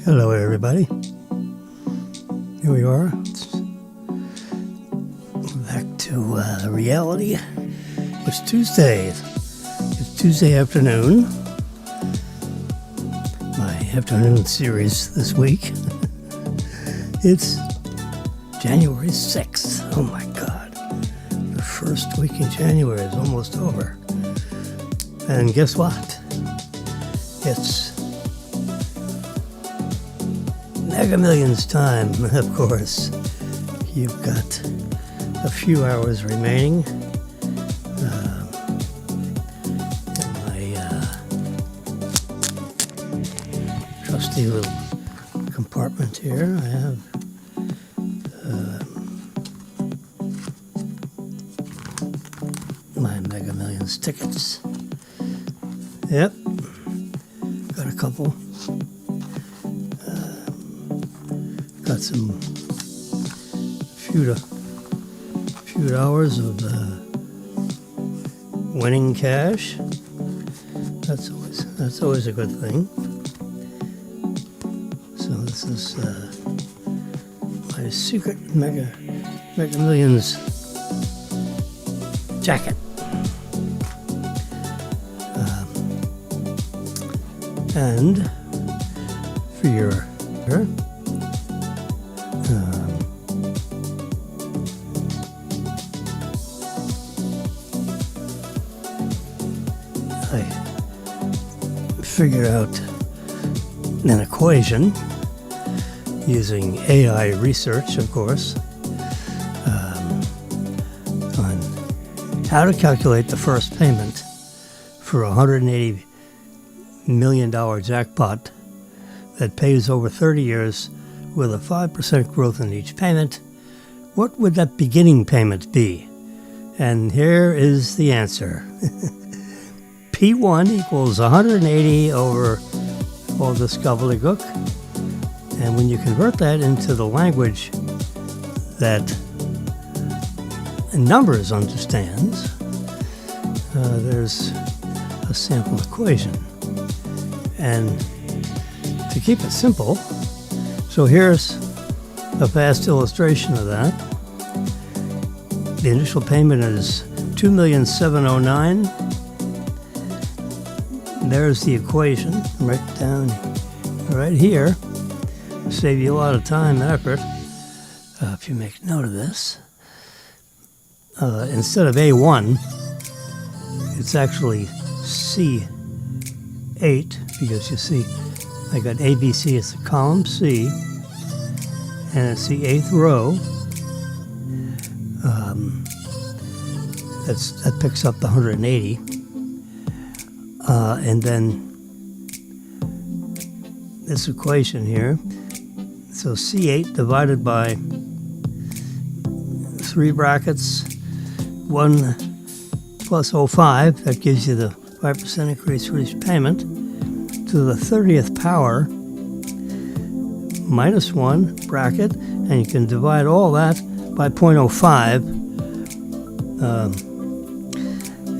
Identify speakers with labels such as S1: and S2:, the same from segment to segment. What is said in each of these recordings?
S1: Hello, everybody. Here we are. It's back to reality. It's Tuesday. It's Tuesday afternoon. My afternoon series this week. It's January 6th. Oh my God. The first week in January is almost over. And guess what? It's Mega Millions time, of course. You've got a few hours remaining. In my trusty little compartment here, I have my Mega Millions tickets. Yep, got a couple. Got some few hours of winning cash. That's always a good thing. So this is my secret Mega Millions jacket. And for your I figured out an equation using AI research, of course, on how to calculate the first payment for a $180 million jackpot that pays over 30 years with a 5% growth in each payment. What would that beginning payment be? And here is the answer. P1 equals 180 over all this gobbledygook. And when you convert that into the language that numbers understands, there's a sample equation. And to keep it simple, so here's a fast illustration of that. The initial payment is $2,709,000. There's the equation right down right here. Save you a lot of time and effort if you make note of this. Instead of A1, it's actually C8, because you see I got ABC as the column C, and it's the 8th row. That picks up the 180. And then this equation here, so C8 divided by 3 brackets, 1 plus 05, that gives you the 5% increase for each payment, to the 30th power, minus 1 bracket, and you can divide all that by 0.05,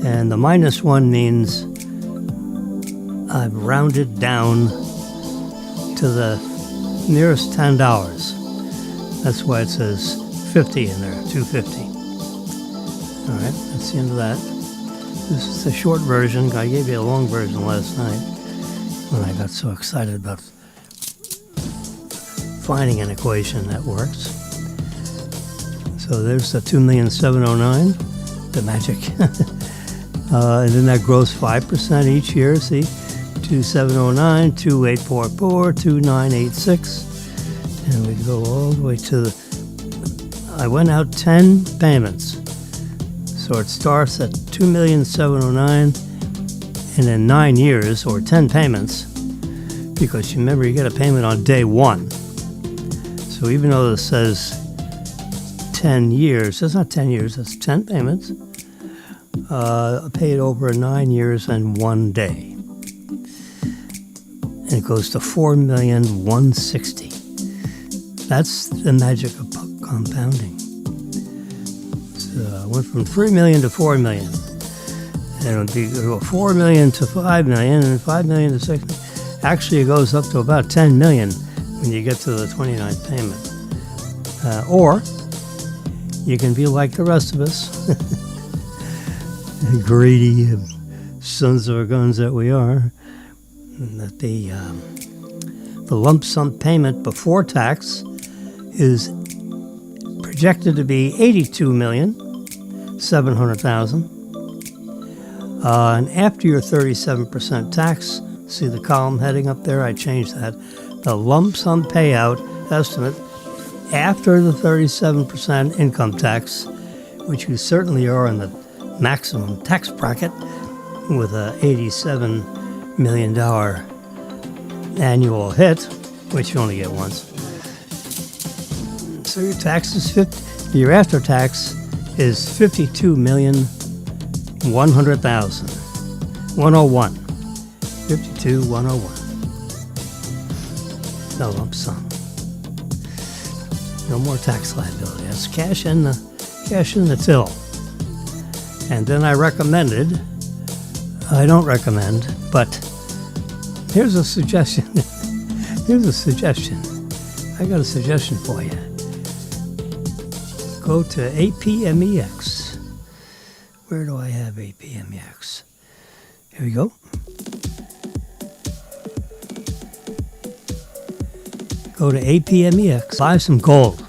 S1: and the minus 1 means I've rounded down to the nearest $10. That's why it says 50 in there, 250. All right, that's the end of that. This is the short version. I gave you a long version last night when I got so excited about finding an equation that works. So there's the 2,709,000, the magic. And then that grows 5% each year, see? 2,709, 2,844, 2,986. And we go all the way to I went out 10 payments. So it starts at 2,709,000, and in 9 years, or 10 payments, because you remember you get a payment on day 1. So even though this says 10 years, that's not 10 years, that's 10 payments, paid over 9 years and 1 day. And it goes to 4,160,000. That's the magic of compounding. So I went from 3 million to 4 million. And it would be 4 million to 5 million, and 5 million to 6 million. Actually, it goes up to about 10 million when you get to the 29th payment. Or you can be like the rest of us, greedy sons of guns that we are, that the lump sum payment before tax is projected to be $82,700,000. And after your 37% tax, see the column heading up there? I changed that. The lump sum payout estimate after the 37% income tax, which you certainly are in the maximum tax bracket with a $87 million annual hit, which you only get once. So your tax is your after tax is $52,100,000. 101. 52,101. No lump sum. No more tax liability. That's cash in the till. And then I don't recommend, but here's a suggestion. I got a suggestion for you. Go to APMEX. Where do I have APMEX? Here we go. Go to APMEX, buy some gold.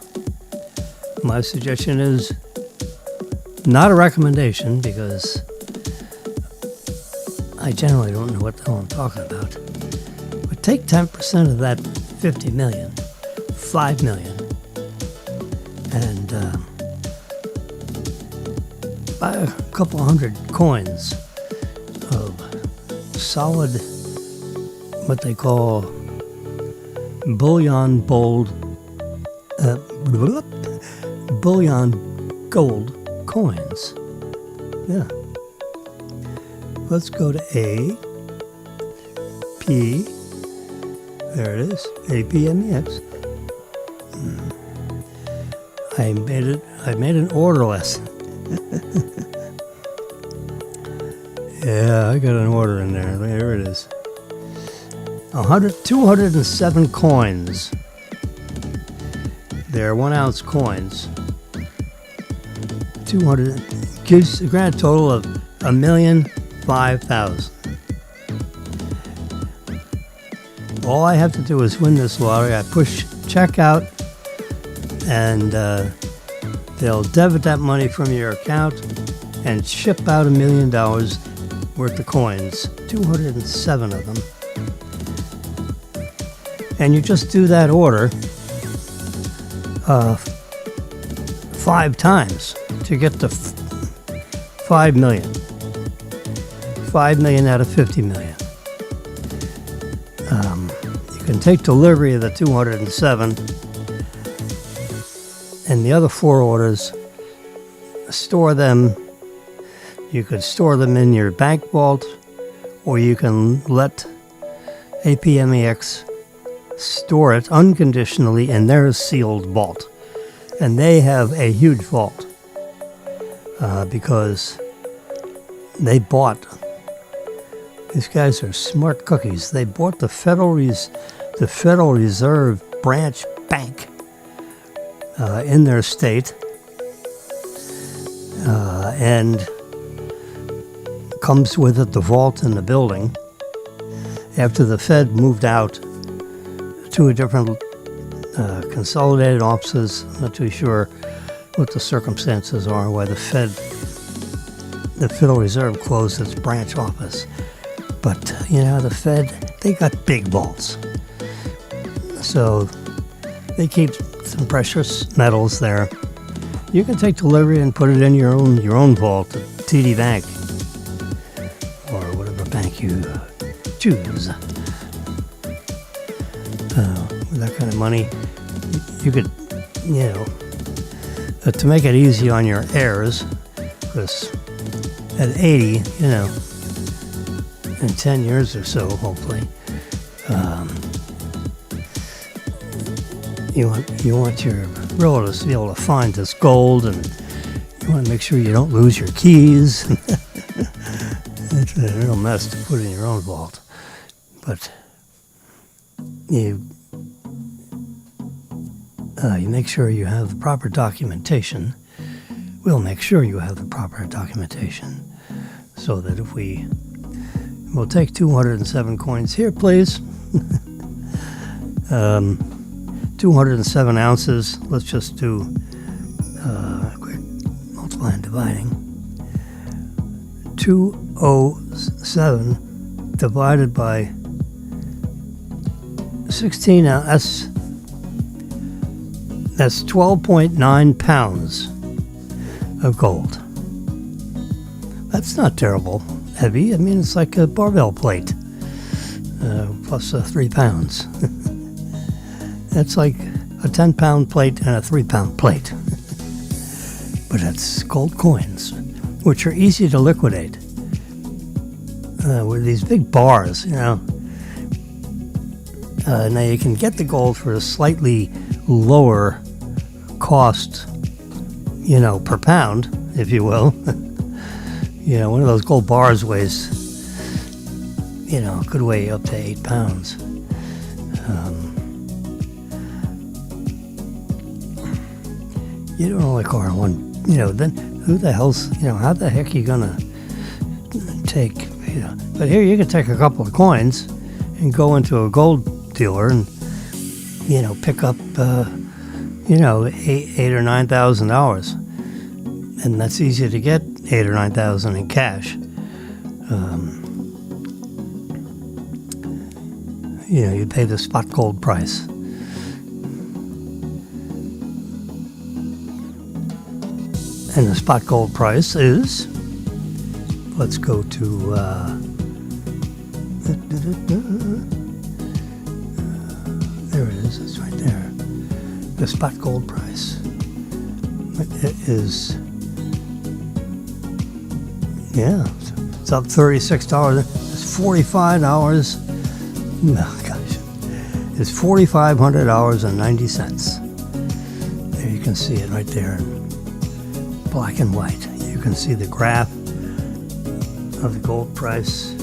S1: My suggestion is not a recommendation because I generally don't know what the hell I'm talking about. But take 10% of that 50 million, 5 million, and buy a couple hundred coins of solid, what they call bullion gold coins. Yeah. Let's go to A, P, there it is, APMEX. I made an order list. Yeah, I got an order in there. There it is. 207 coins. They're 1 ounce coins. 200 gives a grand total of 1,005,000. All I have to do is win this lottery. I push checkout, and they'll debit that money from your account and ship out $1 million worth of coins. 207 of them. And you just do that order 5 times to get to 5 million. 5 million out of 50 million. You can take delivery of the 207 and the other 4 orders, store them. You could store them in your bank vault, or you can let APMEX store it unconditionally in their sealed vault. And they have a huge vault because they bought, these guys are smart cookies, they bought the Federal Reserve branch bank in their state, and comes with it the vault in the building. After the Fed moved out to a different consolidated offices, I'm not too sure what the circumstances are why the Federal Reserve closed its branch office. But, the Fed, they got big vaults. So they keep some precious metals there. You can take delivery and put it in your own vault at TD Bank or whatever bank you choose. With that kind of money, you could, to make it easy on your heirs, because at 80, in 10 years or so, hopefully, you want your relatives to be able to find this gold, and you want to make sure you don't lose your keys. It's a real mess to put in your own vault. But you you make sure you have the proper documentation. We'll make sure you have the proper documentation so that if we'll take 207 coins here, please. 207 ounces. Let's just do quick multiplying and dividing. 207 divided by 16 ounces. That's 12.9 pounds of gold. That's not terrible heavy. I mean, it's like a barbell plate plus 3 pounds. That's like a 10-pound plate and a 3-pound plate. But it's gold coins, which are easy to liquidate. With these big bars, now you can get the gold for a slightly lower cost, per pound, if you will. One of those gold bars weighs, could weigh up to 8 pounds. You don't only acquire one, then who the hell's, how the heck are you going to take, But here you can take a couple of coins and go into a gold dealer and, pick up, $8,000 or $9,000. And that's easy to get, $8,000 or $9,000 in cash. You pay the spot gold price. And the spot gold price is, let's go to, there it is, it's right there. The spot gold price. It is, it's up $36. It's $45. Oh gosh, it's $4,500.90. There you can see it right there in black and white. You can see the graph of the gold price.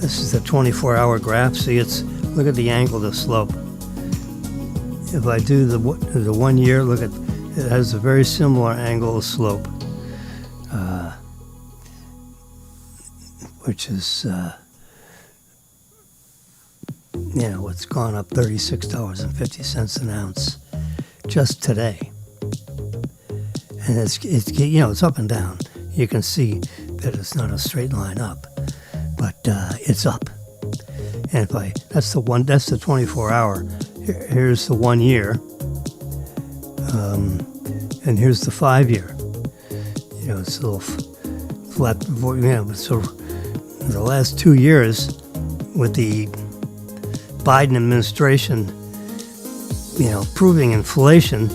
S1: This is the 24-hour graph. See, look at the angle of the slope. If I do the 1 year, look at it has a very similar angle of slope, which is it's gone up $36.50 an ounce just today, and it's up and down. You can see that it's not a straight line up, but it's up. And that's the 24-hour. Here's the 1 year, and here's the 5 year. It's a little flat. So the last 2 years with the Biden administration, proving inflation,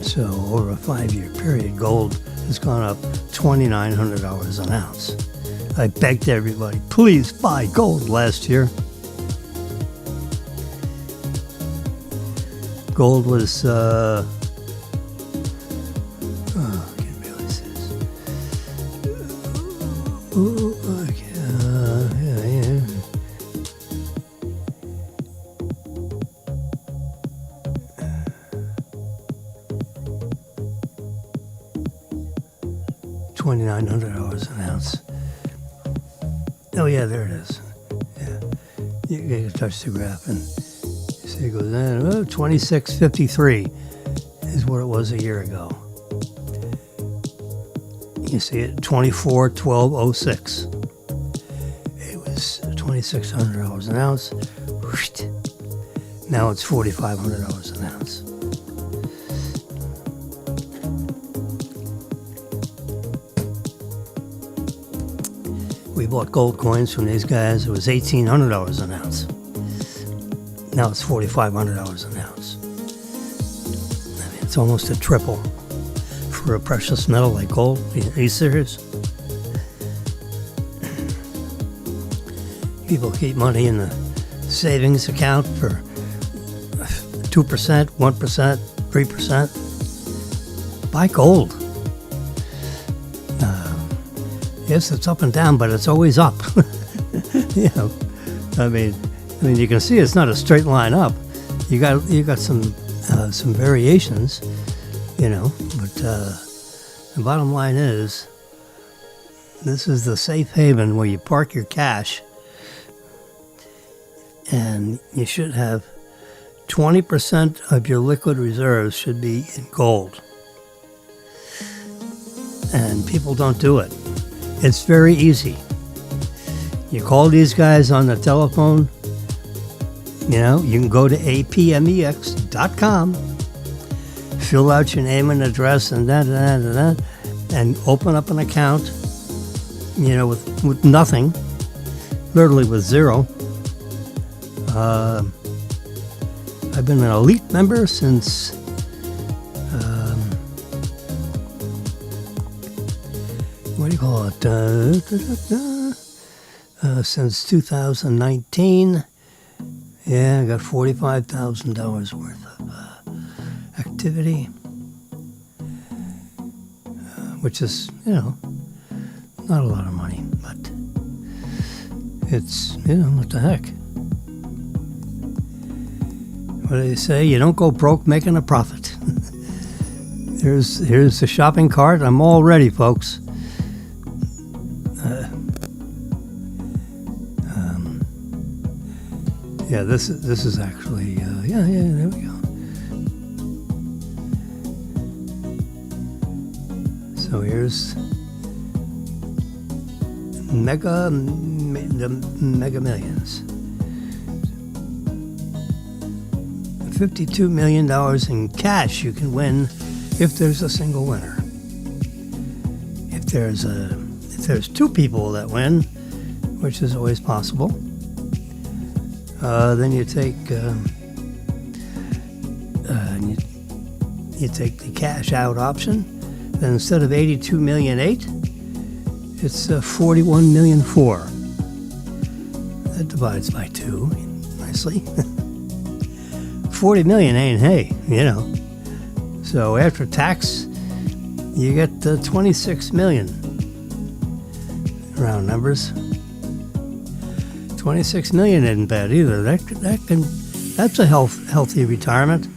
S1: so over a 5-year period, gold has gone up $2,900 an ounce. I begged everybody, please buy gold last year. Gold was, I can't really see this. $2,900 an ounce. Oh yeah, there it is. Yeah, you can touch the graph and you see it goes down. 26.53 is what it was a year ago. You see it, 24.1206. It was $2,600 an ounce. Now it's $4,500 an ounce. We bought gold coins from these guys. It was $1,800 an ounce. Now it's $4,500 an ounce. I mean, it's almost a triple for a precious metal like gold. Are you serious? People keep money in the savings account for 2%, 1%, 3%. Buy gold. Yes, it's up and down, but it's always up. You know, I mean, you can see it's not a straight line up. You got some variations, you know. But the bottom line is, this is the safe haven where you park your cash, and you should have 20% of your liquid reserves should be in gold. And people don't do it. It's very easy. You call these guys on the telephone. You know, you can go to apmex.com, fill out your name and address and that, and open up an account, you know, with nothing, literally with zero. I've been an elite member since what do you call it? Since 2019. Yeah, I got $45,000 worth of activity, which is, you know, not a lot of money, but it's, you know, what the heck. What do they say? You don't go broke making a profit. Here's the shopping cart. I'm all ready, folks. Yeah, this is actually yeah, there we go. So here's the Mega Millions. $52 million in cash you can win if there's a single winner. If there's two people that win, which is always possible, then you take you take the cash out option. Then instead of 82.8 million, it's 41.4 million. That divides by 2 nicely. 40 million ain't hay, you know. So after tax, you get 26 million. Round numbers. 26 million isn't bad either. That's a healthy retirement.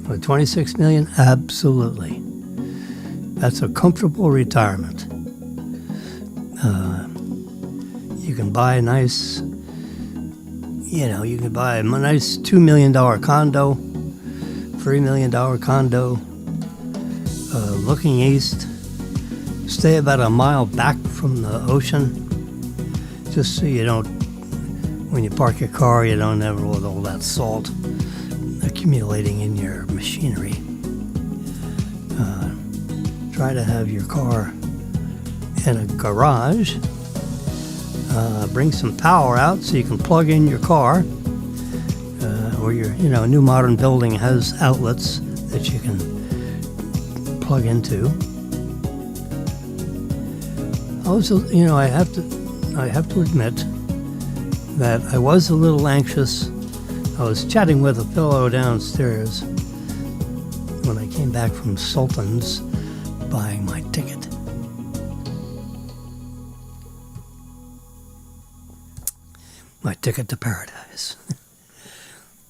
S1: With 26 million, absolutely. That's a comfortable retirement. You can buy a nice, you know, you can buy a nice $2 million condo, $3 million condo, looking east, stay about a mile back from the ocean, just so you don't, when you park your car, you don't have all that salt accumulating in your machinery. Try to have your car in a garage. Bring some power out so you can plug in your car, or your, you know, a new modern building has outlets that you can plug into. Also, you know, I have to admit that I was a little anxious. I was chatting with a fellow downstairs when I came back from Sultan's buying my ticket. My ticket to paradise.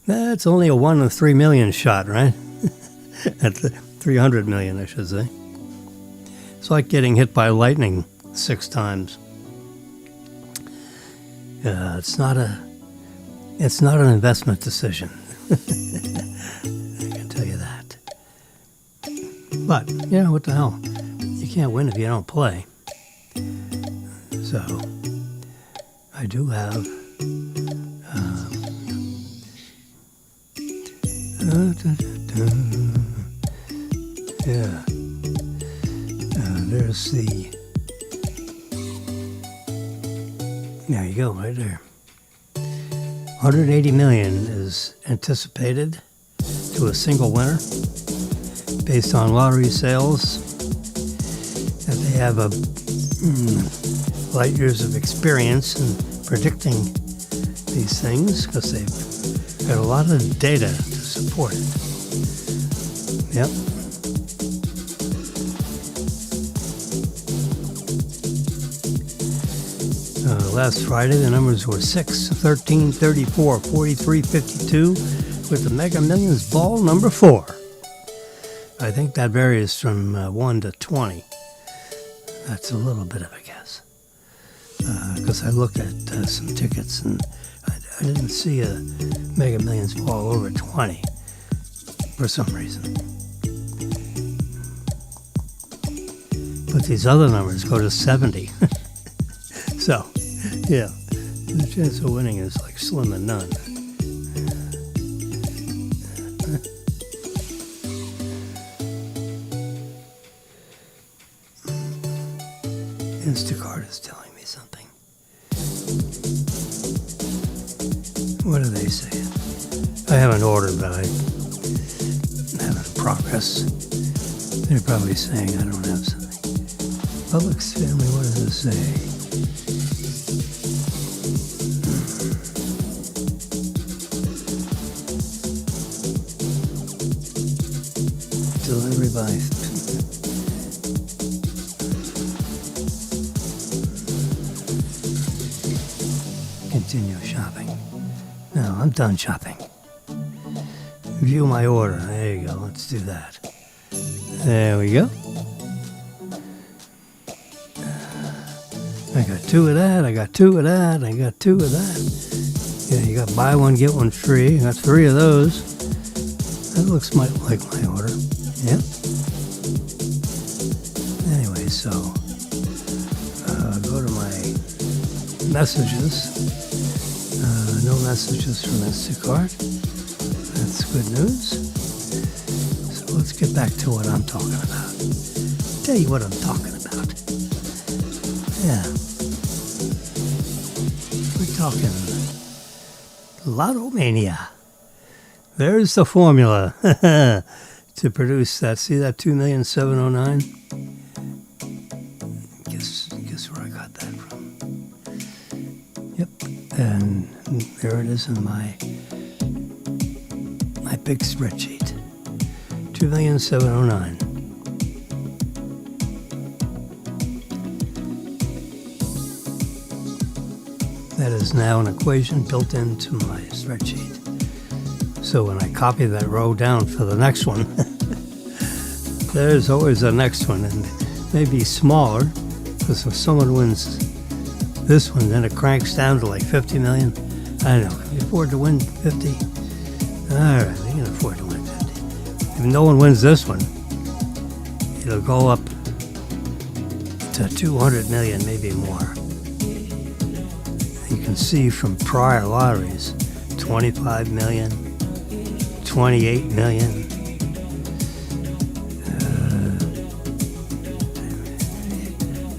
S1: That's only a 1 in 3 million shot, right? At 300 million, I should say. It's like getting hit by lightning 6 times. It's not an investment decision. I can tell you that. But, you know, what the hell? You can't win if you don't play. So, I do have yeah. There's the. There you go, right there. 180 million is anticipated to a single winner, based on lottery sales. And they have a light years of experience in predicting these things, because they've got a lot of data to support it. Yep. Last Friday, the numbers were 6, 13, 34, 43, 52, with the Mega Millions ball number 4. I think that varies from 1 to 20. That's a little bit of a guess. Because I looked at some tickets and I didn't see a Mega Millions ball over 20 for some reason. But these other numbers go to 70. So, yeah, the chance of winning is like slim and none. Instacart is telling me something. What are they saying? I haven't ordered, but I have it in progress. They're probably saying I don't have something. Publix family, what does it say? Delivery by continue shopping. No, I'm done shopping. View my order. There you go. Let's do that. There we go. I got 2 of that. I got 2 of that. I got 2 of that. Yeah, you got buy one, get one free. I got 3 of those. That looks like my order. Yep. Anyway, so go to my messages. No messages from Instacart. That's good news. So let's get back to what I'm talking about. Tell you what I'm talking about. Yeah. We're talking Lottomania. There's the formula to produce that. See that 2,709,000? Guess where I got that from. Yep. And there it is in my big spreadsheet. 2,709,000. That is now an equation built into my spreadsheet. So when I copy that row down for the next one, there's always a next one, and maybe smaller, because if someone wins this one, then it cranks down to like 50 million. I don't know. Can you afford to win 50? All right, we can afford to win 50. If no one wins this one, it'll go up to 200 million, maybe more. You can see from prior lotteries, 25 million, 28 million,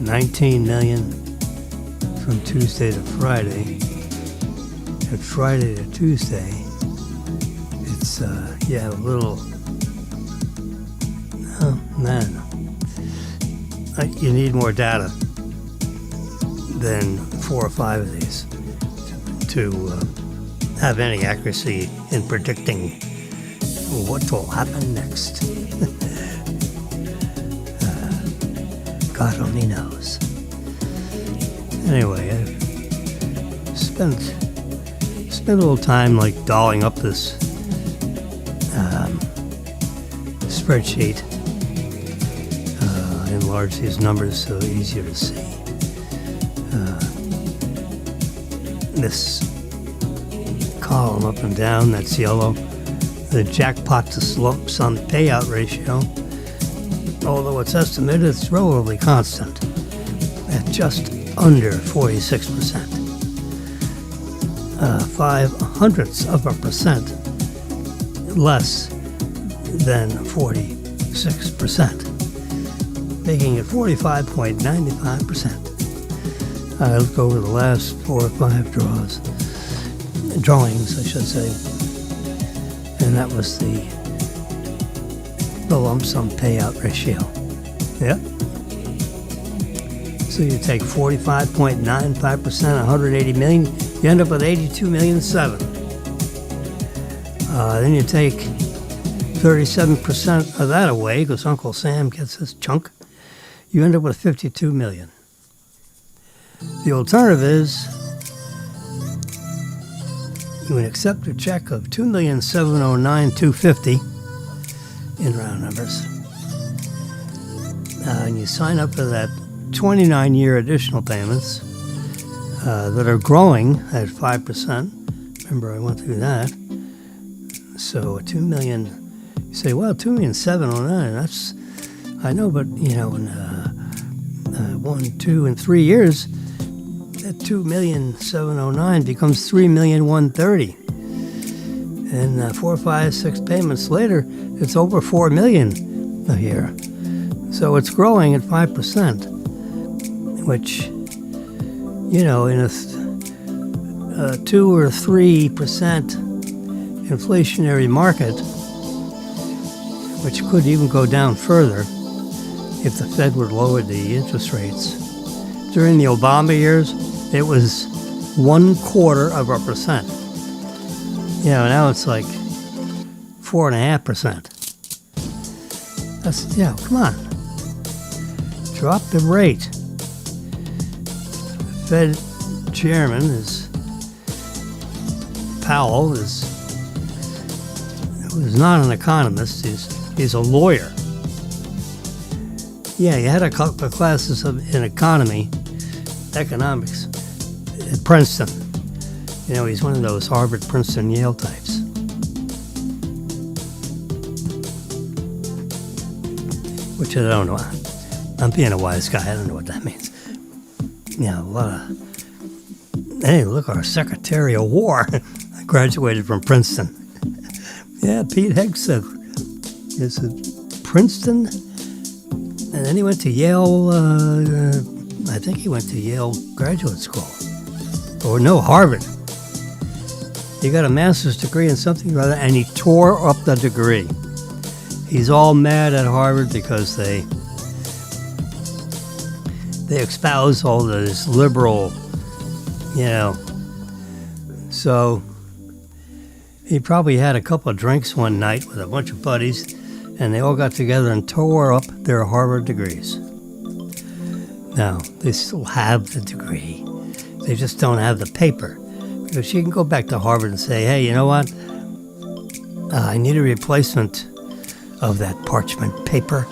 S1: 19 million from Tuesday to Friday. And Friday to Tuesday, it's, a little, no. You need more data than 4 or 5 of these to have any accuracy in predicting what will happen next. God only knows. Anyway, I've spent a little time like dolling up this spreadsheet. Enlarge these numbers so easier to see. This column up and down, that's yellow. The jackpot to lump sum payout ratio, although it's estimated, it's relatively constant at just under 46%. 0.05% less than 46%, making it 45.95%. Let's go over the last 4 or 5 drawings, I should say. And that was the lump sum payout ratio. Yep. So you take 45.95%, 180 million, you end up with 82,000,007. Then you take 37% of that away, because Uncle Sam gets his chunk. You end up with 52 million. The alternative is you would accept a check of $2,709,250 in round numbers. And you sign up for that 29-year additional payments that are growing at 5%. Remember, I went through that. So $2 million, you say, well, $2,709,000, that's, I know, but, you know, in 1, 2, and 3 years, that $2,709,000 becomes $3,130,000. And 4, 5, 6 payments later, it's over $4 million a year. So it's growing at 5%, which, you know, in a 2 or 3% inflationary market, which could even go down further if the Fed would lower the interest rates. During the Obama years, it was 0.25%. You know, now it's like 4.5%. That's, you know, come on. Drop the rate. The Fed chairman is Powell is not an economist. He's a lawyer. Yeah, he had a couple of classes in economics at Princeton. You know, he's one of those Harvard, Princeton, Yale types. Which I don't know. I'm being a wise guy. I don't know what that means. You know, a lot of... Hey, look, our Secretary of War graduated from Princeton. Yeah, Pete Hegseth is at Princeton, and then he went to Yale. I think he went to Yale Graduate School, or no, Harvard. He got a master's degree in something or other, and he tore up the degree. He's all mad at Harvard because they espouse all this liberal, you know. So he probably had a couple of drinks one night with a bunch of buddies, and they all got together and tore up their Harvard degrees. Now, they still have the degree. They just don't have the paper. Because you can go back to Harvard and say, hey, you know what? I need a replacement of that parchment paper.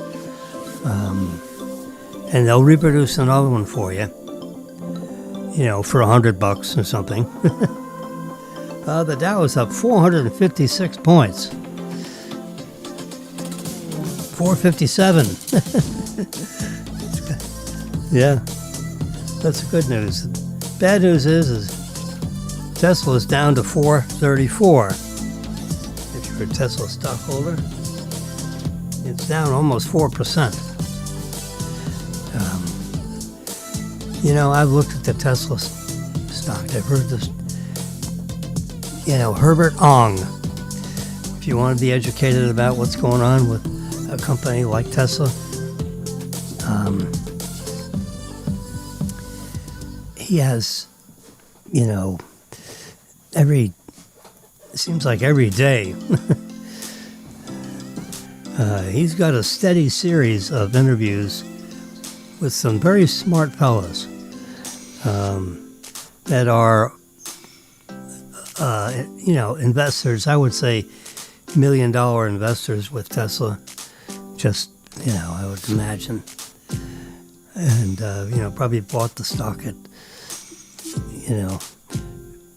S1: And they'll reproduce another one for you, you know, for $100 or something. The Dow is up 456 points. 457. Yeah, that's the good news. Bad news is Tesla is down to 434. If you're a Tesla stockholder, it's down almost 4%. You know, I've looked at the Tesla stock. I've heard this, you know, Herbert Ong. If you want to be educated about what's going on with a company like Tesla, he has, you know, it seems like every day, he's got a steady series of interviews with some very smart fellows that are, you know, investors. I would say $1 million investors with Tesla. Just, you know, I would imagine. And, you know, probably bought the stock at, you know,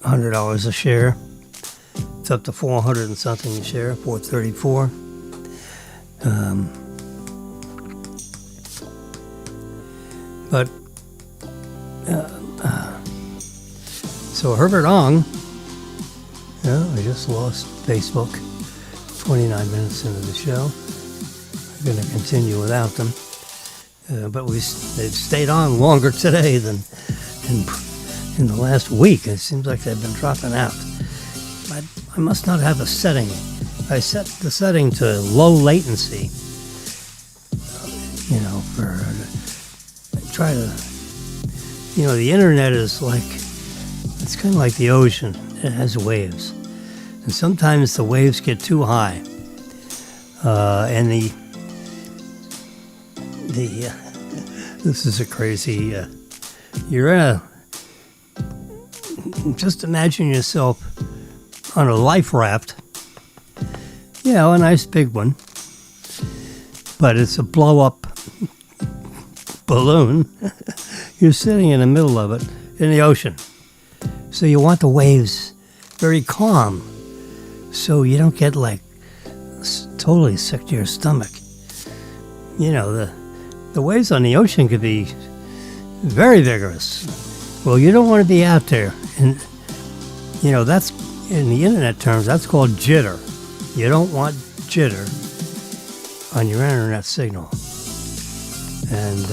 S1: $100 a share. It's up to 400 and something a share, 434. But so Herbert Ong, I just lost Facebook 29 minutes into the show. I'm going to continue without them. But they've stayed on longer today than in the last week. It seems like they've been dropping out. I must not have a setting. I set the setting to low latency, you know, try to, you know, the internet is like, it's kind of like the ocean. It has waves. And sometimes the waves get too high. And this is a crazy you're in a, just imagine yourself on a life raft. You know, a nice big one. But it's a blow-up balloon. You're sitting in the middle of it in the ocean. So you want the waves very calm so you don't get like totally sick to your stomach. You know, the waves on the ocean could be very vigorous. Well, you don't want to be out there. And, you know, that's, in the internet terms, that's called jitter. You don't want jitter on your internet signal. And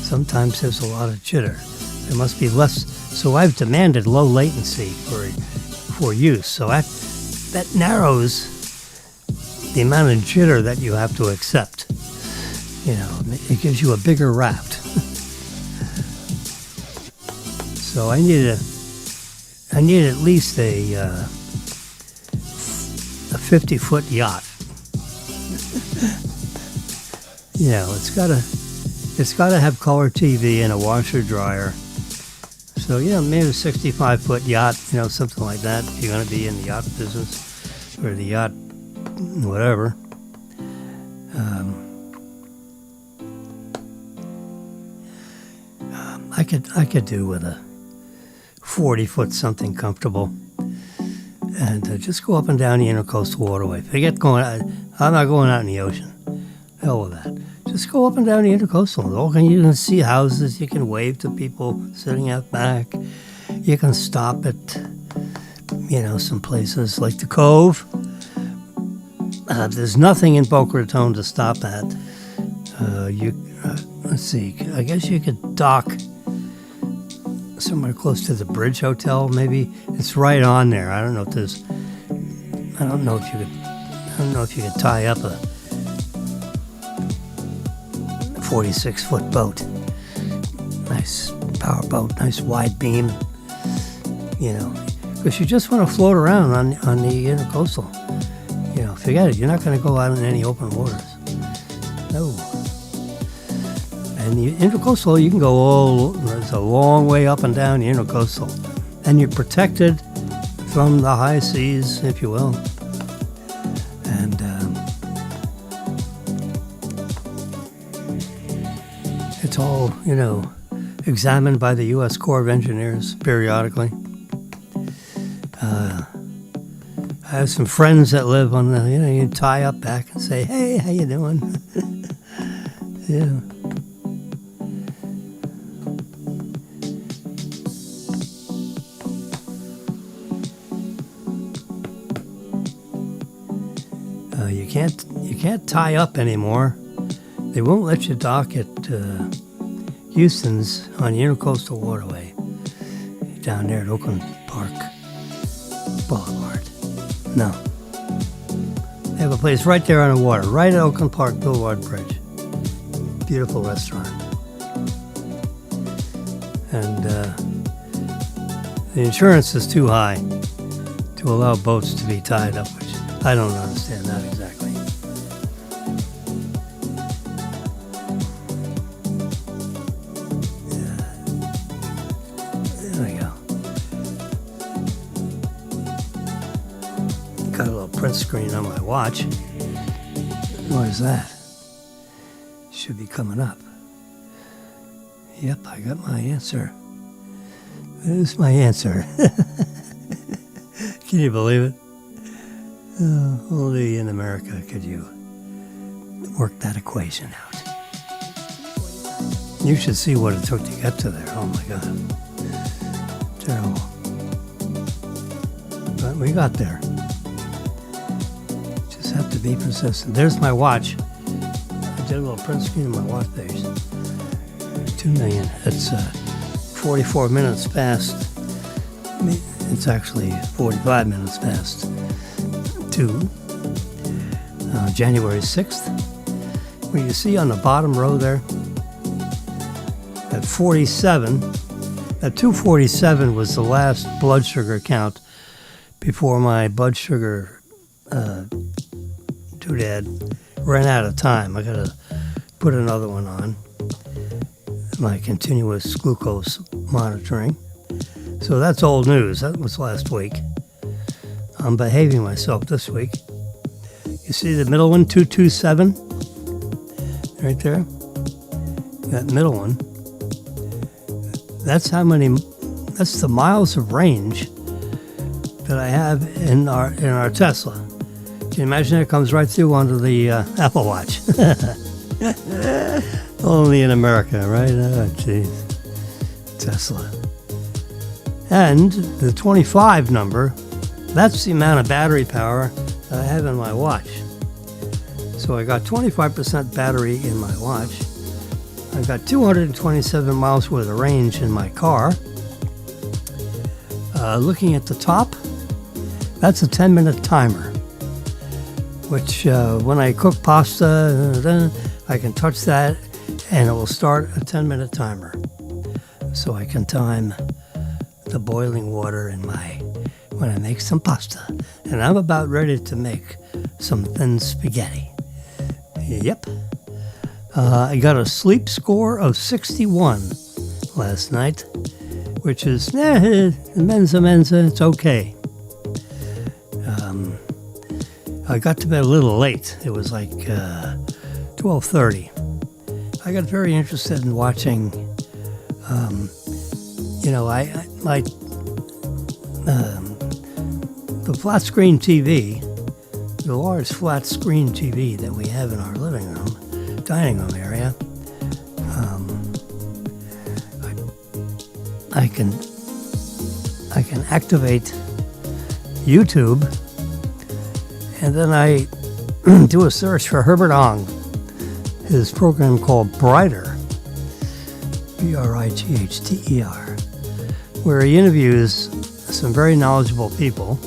S1: sometimes there's a lot of jitter. There must be less. So I've demanded low latency for use. So that narrows the amount of jitter that you have to accept. You know, it gives you a bigger raft. So I need at least a 50-foot yacht. You know, it's gotta have color TV and a washer dryer. So, you know, maybe a 65-foot yacht, you know, something like that. If you're going to be in the yacht business or the yacht, whatever. I could do with a 40-foot something comfortable, and just go up and down the Intercoastal Waterway. Forget going out. I'm not going out in the ocean. Hell with that. Just go up and down the Intercoastal. You can see houses. You can wave to people sitting out back. You can stop at, you know, some places like the Cove. There's nothing in Boca Raton to stop at. Let's see. I guess you could dock somewhere close to the Bridge Hotel. Maybe it's right on there. I don't know if you could tie up a 46-foot boat. Nice power boat, nice wide beam. You know, because you just want to float around on the Intercoastal. You know, forget it. You're not going to go out in any open waters. No. And the Intercoastal, you can go it's a long way up and down the Intercoastal. And you're protected from the high seas, if you will. And it's all, you know, examined by the U.S. Corps of Engineers periodically. I have some friends that live on the, you know, you tie up back and say, hey, how you doing? Yeah. You can't tie up anymore. They won't let you dock at Houston's on the Intercoastal Waterway down there at Oakland Park Boulevard. No. They have a place right there on the water, right at Oakland Park Boulevard Bridge. Beautiful restaurant. And the insurance is too high to allow boats to be tied up, which I don't understand that exactly. There we go. Got a little print screen on my watch. What is that? Should be coming up. Yep, I got my answer. There's my answer. Can you believe it? Only in America could you work that equation out. You should see what it took to get to there. Oh my God. Terrible. But we got there. Just have to be persistent. There's my watch. I did a little print screen of my watch page. 2 million. It's 44 minutes past. It's actually 45 minutes past 2. January 6th. Well, you see on the bottom row there, at 47, at 247 was the last blood sugar count before my blood sugar doodad ran out of time. I got to put another one on. my continuous glucose monitoring. So that's old news. That was last week. I'm behaving myself this week. You see the middle one, 227? Right there? That middle one. That's the miles of range that I have in our Tesla. Can you imagine it comes right through onto the Apple Watch? Only in America, right? Oh, geez. Tesla. And the 25 number, that's the amount of battery power that I have in my watch. So I got 25% battery in my watch. I've got 227 miles worth of range in my car. Looking at the top, that's a 10-minute timer, which when I cook pasta, I can touch that and it will start a 10-minute timer. So I can time the boiling water when I make some pasta. And I'm about ready to make some thin spaghetti. Yep. I got a sleep score of 61 last night, which is, menza, it's okay. I got to bed a little late. It was like 12:30. I got very interested in watching, the flat screen TV, the large flat screen TV that we have in our living room, dining room area. I can activate YouTube, and then I do a search for Herbert Ong, his program called Brighter, Brighter, where he interviews some very knowledgeable people,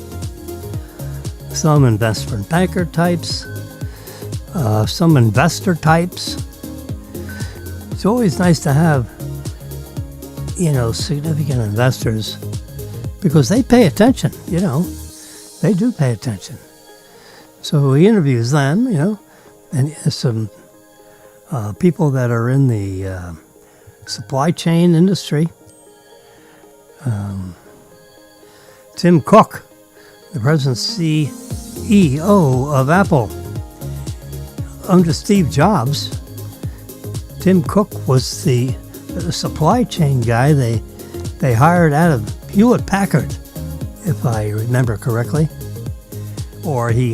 S1: some investment banker types, some investor types. It's always nice to have, significant investors, because they pay attention, they do pay attention. So he interviews them, and some people that are in the supply chain industry. Tim Cook, the present CEO of Apple. Under Steve Jobs, Tim Cook was the supply chain guy they hired out of Hewlett Packard, if I remember correctly. Or he,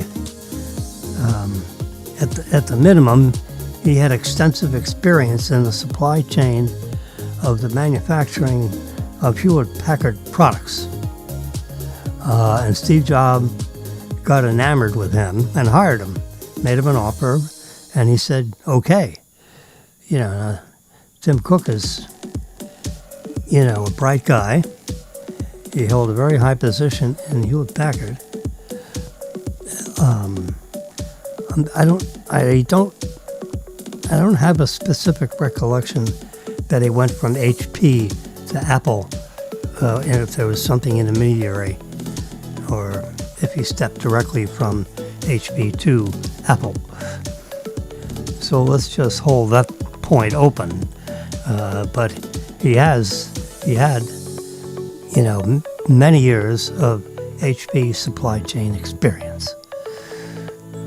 S1: at the minimum, he had extensive experience in the supply chain of the manufacturing of Hewlett Packard products. And Steve Jobs got enamored with him and hired him, made him an offer, and he said, okay. Tim Cook is, a bright guy. He held a very high position in Hewlett Packard. I don't have a specific recollection that he went from HP to Apple, and if there was something intermediary, or if he stepped directly from HP to Apple. So let's just hold that point open. But he had, many years of HP supply chain experience.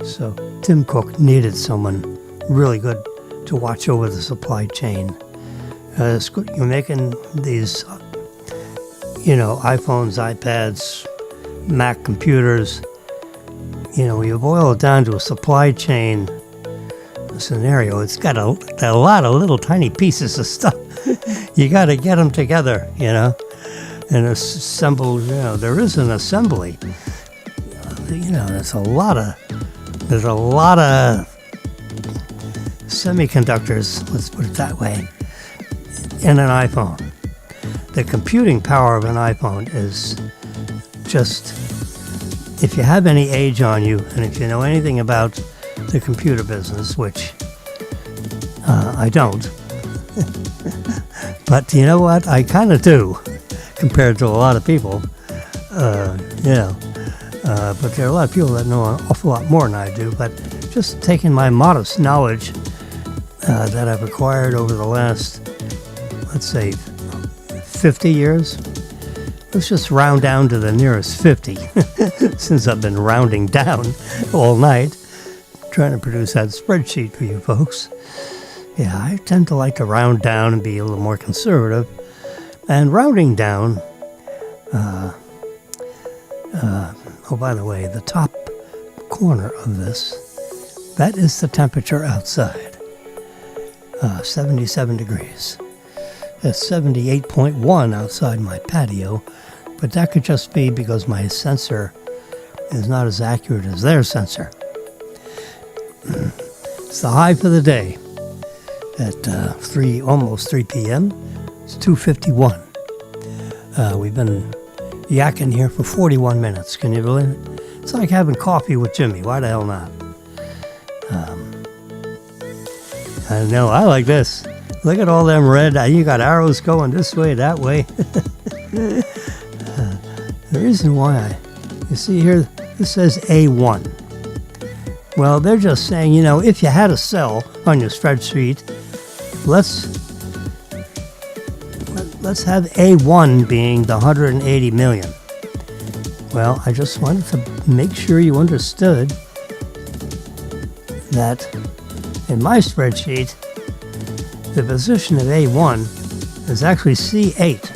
S1: So Tim Cook needed someone really good to watch over the supply chain. You're making these, iPhones, iPads, Mac computers. You boil it down to a supply chain scenario. It's got a lot of little tiny pieces of stuff. You got to get them together, and assemble. There is an assembly. There's a lot of semiconductors, let's put it that way, in an iPhone. The computing power of an iPhone is just, if you have any age on you, and if you know anything about the computer business, which I don't, but you know what, I kind of do, compared to a lot of people, but there are a lot of people that know an awful lot more than I do. But just taking my modest knowledge that I've acquired over the last let's say 50 years. Let's just round down to the nearest 50, since I've been rounding down all night, trying to produce that spreadsheet for you folks. Yeah, I tend to like to round down and be a little more conservative. And rounding down, oh, by the way, the top corner of this, that is the temperature outside, 77 degrees. It's 78.1 outside my patio, but that could just be because my sensor is not as accurate as their sensor. It's the high for the day at almost 3 p.m. It's 2:51. We've been yakking here for 41 minutes. Can you believe it? It's like having coffee with Jimmy. Why the hell not? I know. I like this. Look at all them red. You got arrows going this way, that way. The reason why you see here, this says A1. Well, they're just saying, if you had a cell on your spreadsheet, let's have A1 being the 180 million. Well, I just wanted to make sure you understood that in my spreadsheet, the position of A1 is actually C8.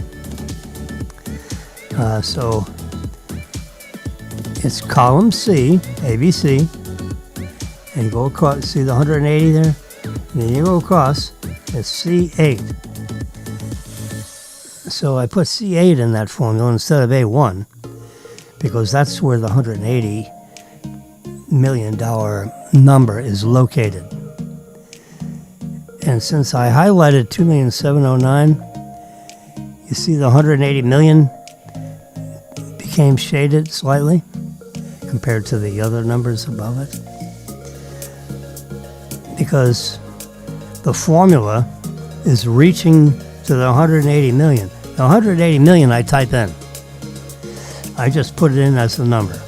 S1: So it's column C, ABC, and you go across, see the 180 there? And then you go across, it's C8. So I put C8 in that formula instead of A1 because that's where the $180 million number is located. And since I highlighted 2,709,000, you see the 180 million became shaded slightly compared to the other numbers above it. Because the formula is reaching to the 180 million. The 180 million I type in. I just put it in as a number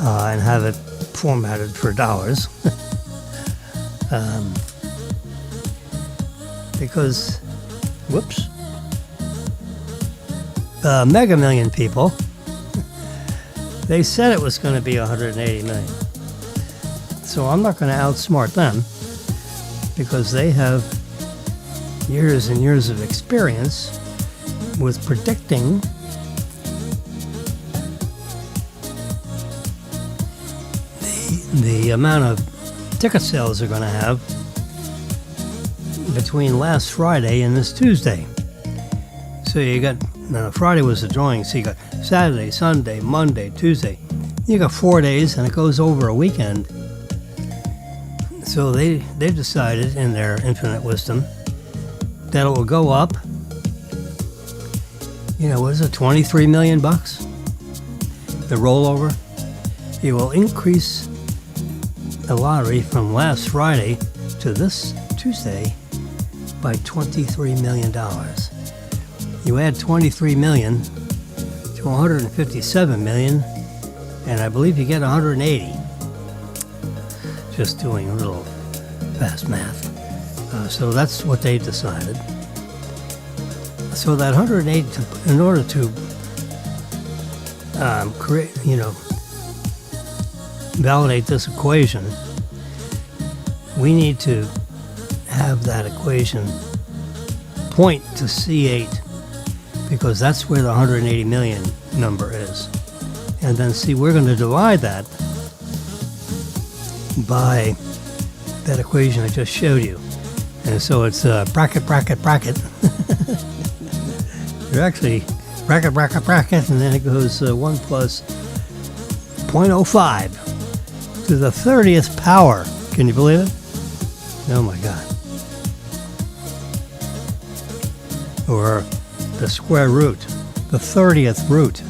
S1: and have it formatted for dollars. Because, Mega Million people, they said it was going to be 180 million. So I'm not going to outsmart them because they have years and years of experience with predicting the amount of ticket sales they're going to have between last Friday and this Tuesday. So you got, Friday was the drawing, so you got Saturday, Sunday, Monday, Tuesday. You got 4 days and it goes over a weekend. So they decided in their infinite wisdom that it will go up, what is it, 23 million bucks? The rollover. It will increase the lottery from last Friday to this Tuesday by $23 million. You add 23 million to 157 million, and I believe you get 180. Just doing a little fast math. So that's what they decided. So that 180, in order to create, validate this equation, we need to have that equation point to C8 because that's where the 180 million number is. And then see, we're going to divide that by that equation I just showed you. And so it's bracket. You're actually bracket, and then it goes 1 plus 0.05 to the 30th power. Can you believe it? Oh my God. Or the square root, the 30th root.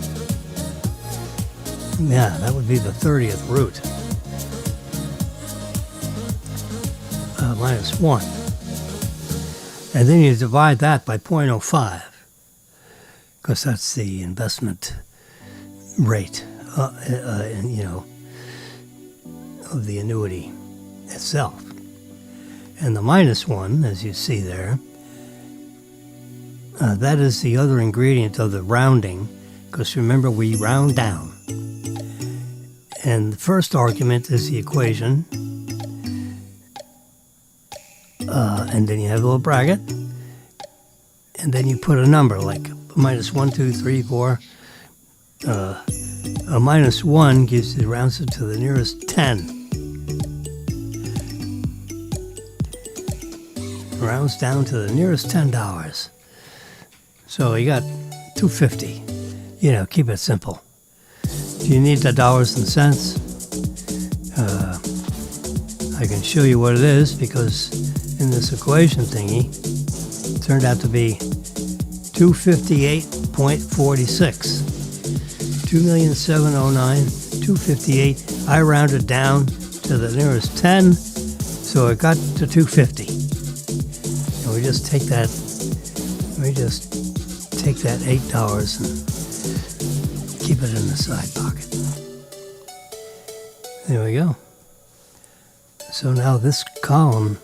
S1: Yeah, that would be the 30th root. Minus 1. And then you divide that by 0.05 because that's the investment rate, of the annuity itself. And the minus 1, as you see there, that is the other ingredient of the rounding, because remember, we round down. And the first argument is the equation, and then you have a little bracket, and then you put a number like minus 1, 2, 3, 4. A minus 1 gives you, rounds it to the nearest 10. Rounds down to the nearest $10. So you got $2.50. You know, keep it simple. Do you need the dollars and cents? I can show you what it is, because in this equation thingy, it turned out to be 258.46. 2,709,258. I rounded down to the nearest 10, so it got to 250. And we just take that $8 and keep it in the side pocket. There we go. So now this column,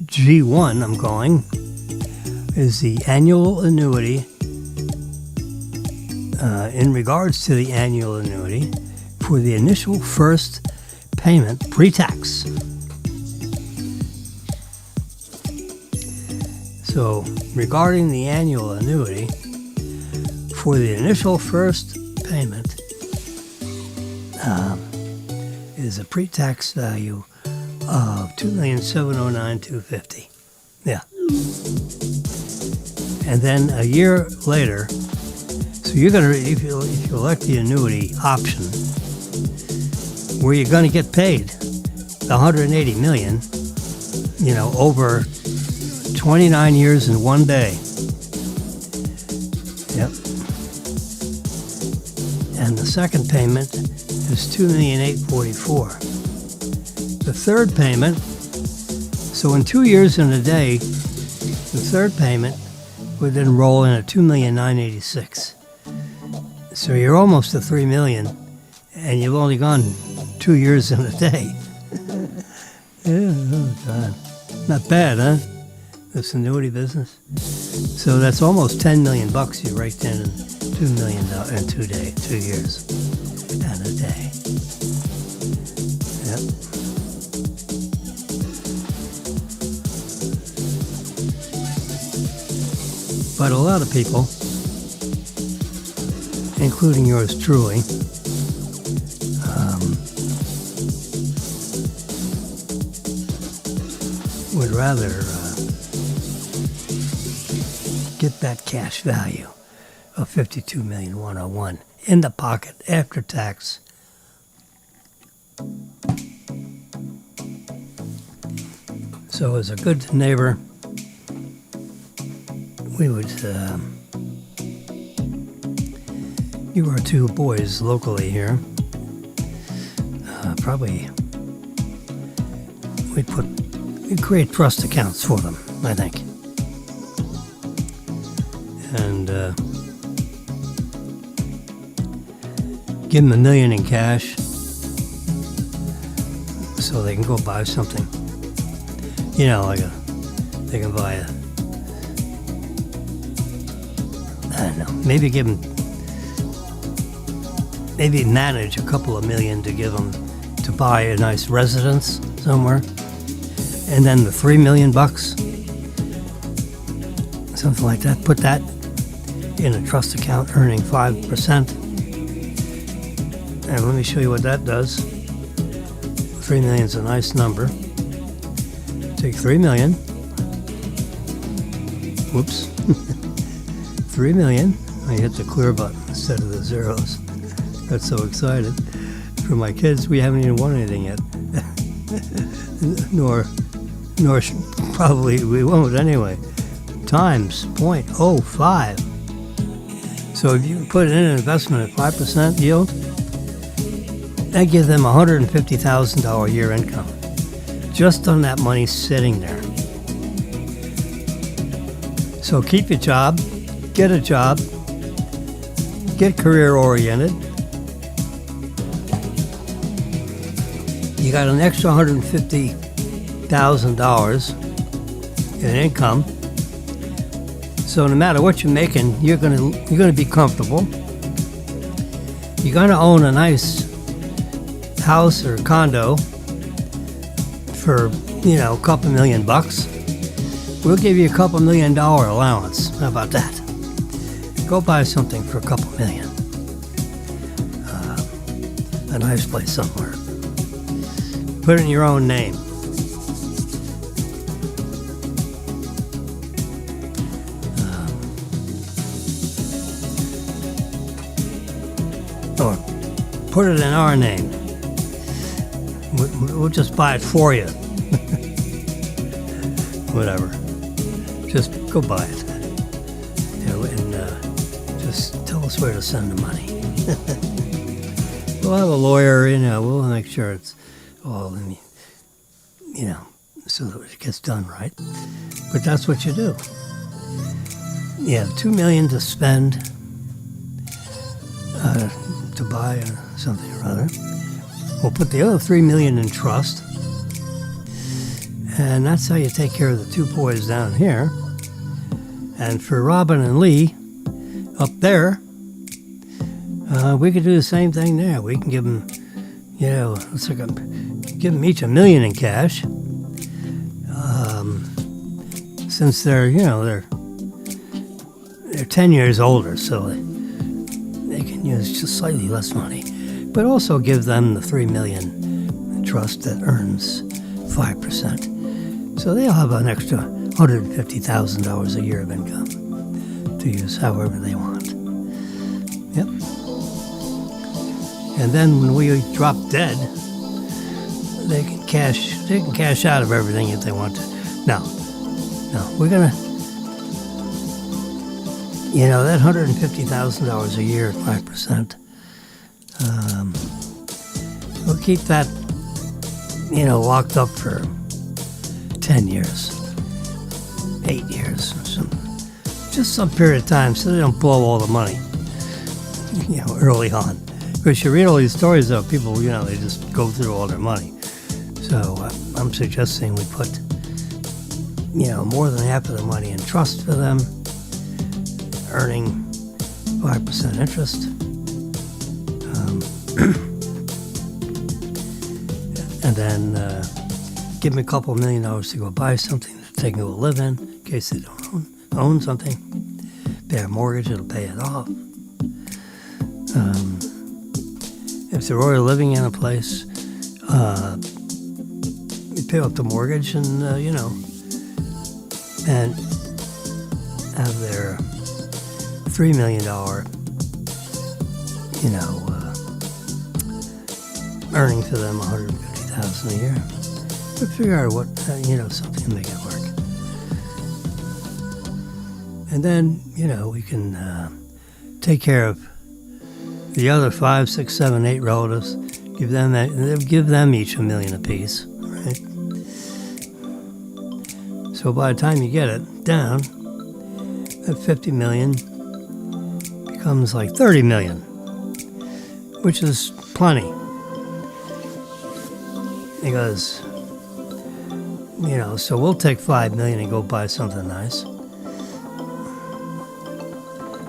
S1: G1, I'm calling, is the annual annuity. In regards to the annual annuity, for the initial first payment pre-tax. So, regarding the annual annuity, for the initial first payment, is a pre-tax value of $2,709,250. Yeah. And then a year later, so you're gonna, if you elect the annuity option, where you're gonna get paid the $180 million, you know, over 29 years and 1 day. Yep. And the second payment is $2,844,000. The third payment, so in 2 years and a day, the third payment would then roll in at $2,986,000. So you're almost to $3 million, and you've only gone 2 years and a day. Yeah, oh God. Not bad, huh? This annuity business. So that's almost $10 million you raked in $2 million in 2 years and a day. Yep. But a lot of people, including yours truly, would rather get that cash value of $52,101,000 in the pocket after tax. So as a good neighbor, we would give our two boys locally here, probably we'd create trust accounts for them, I think. And give them $1 million in cash so they can go buy something. You know, like they can buy I don't know, maybe manage a couple of million to give them to buy a nice residence somewhere. And then the $3 million, something like that, put that in a trust account earning 5%. And let me show you what that does. 3 million is a nice number. Take 3 million. Whoops. 3 million. I hit the clear button instead of the zeros. Got so excited. For my kids, we haven't even won anything yet. nor probably we won't anyway. Times 0.05. So if you put in an investment at 5% yield, that gives them $150,000 a year income just on that money sitting there. So keep your job, get a job, get career oriented. You got an extra $150,000 in income. So no matter what you're making, you're gonna be comfortable. You're gonna own a nice house or condo for, a couple $1,000,000. We'll give you a couple $1,000,000 allowance. How about that? Go buy something for a couple million. A nice place somewhere. Put it in your own name. Or put it in our name. We'll just buy it for you. Whatever. Just go buy it. And just tell us where to send the money. We'll have a lawyer, we'll make sure it's all, so that it gets done right. But that's what you do. You have $2 million to spend to buy something or other. We'll put the other $3 million in trust. And that's how you take care of the two boys down here. And for Robin and Lee, up there, we could do the same thing there. We can give them, give them each $1 million in cash. Since they're 10 years older, so they can use just slightly less money. But also give them the $3 million trust that earns 5%. So they'll have an extra $150,000 a year of income to use however they want. Yep. And then when we drop dead, they can cash out of everything if they want to. No, we're gonna, that $150,000 a year at 5%. We'll keep that, locked up for 10 years, 8 years, just some period of time so they don't blow all the money, early on. Because you read all these stories of people, they just go through all their money. So I'm suggesting we put, more than half of the money in trust for them, earning 5% interest. And then give me a couple $1 million to go buy something that they can go live in case they don't own something. Pay a mortgage, it'll pay it off. If they're already living in a place, you pay off the mortgage and, and have their $3 million, earning to them $150,000 a year. But figure out what, something to make it work. And then, we can take care of the other 5, 6, 7, 8 relatives. Give them each $1 million apiece, right? So by the time you get it down, that $50 million becomes like $30 million, which is plenty. Because, so we'll take $5 million and go buy something nice.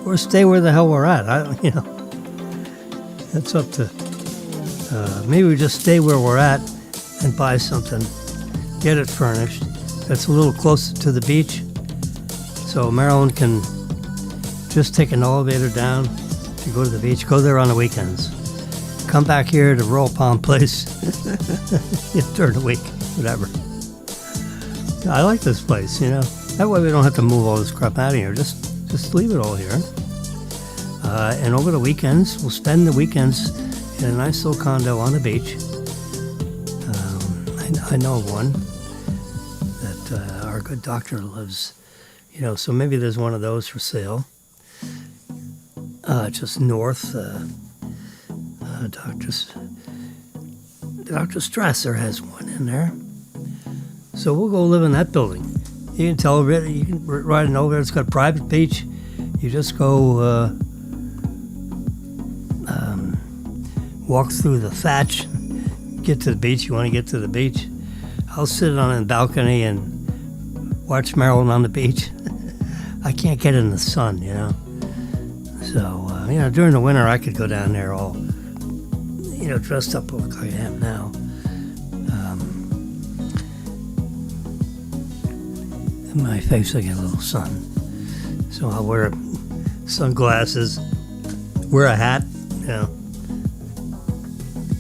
S1: Or stay where the hell we're at. That's up to, maybe we just stay where we're at and buy something, get it furnished. That's a little closer to the beach. So Marilyn can just take an elevator down to go to the beach, go there on the weekends. Come back here to Royal Palm Place during the week, whatever. I like this place, That way we don't have to move all this crap out of here. Just leave it all here. And over the weekends, we'll spend the weekends in a nice little condo on the beach. I know of one that our good doctor lives, so maybe there's one of those for sale. Just north, Dr. Strasser has one in there. So we'll go live in that building. You can tell it, you can ride an elevator. It's got a private beach. You just go walk through the thatch, get to the beach. You want to get to the beach? I'll sit on a balcony and watch Marilyn on the beach. I can't get in the sun, you know. So, during the winter, I could go down there all, dressed up like I am now. And my face will get a little sun. So I'll wear sunglasses, wear a hat,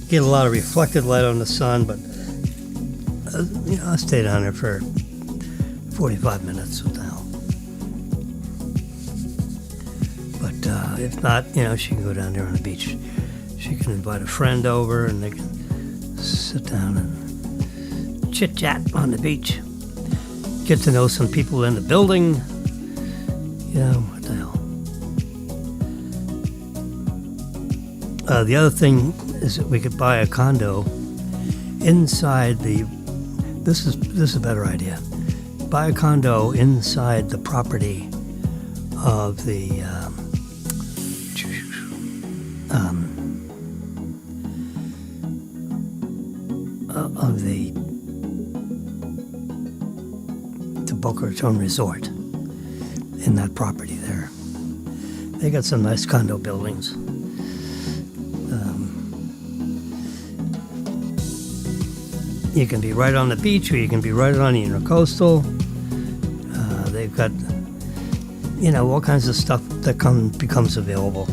S1: get a lot of reflected light on the sun, but, I'll stay down there for 45 minutes with the hell. But if not, she can go down there on the beach. She can invite a friend over and they can sit down and chit-chat on the beach. Get to know some people in the building. What the hell. The other thing is that we could buy a condo inside this is a better idea. Buy a condo inside the property of the Boca Raton Resort, in that property there. They got some nice condo buildings. You can be right on the beach, or you can be right on the intercoastal. They've got, all kinds of stuff that becomes available.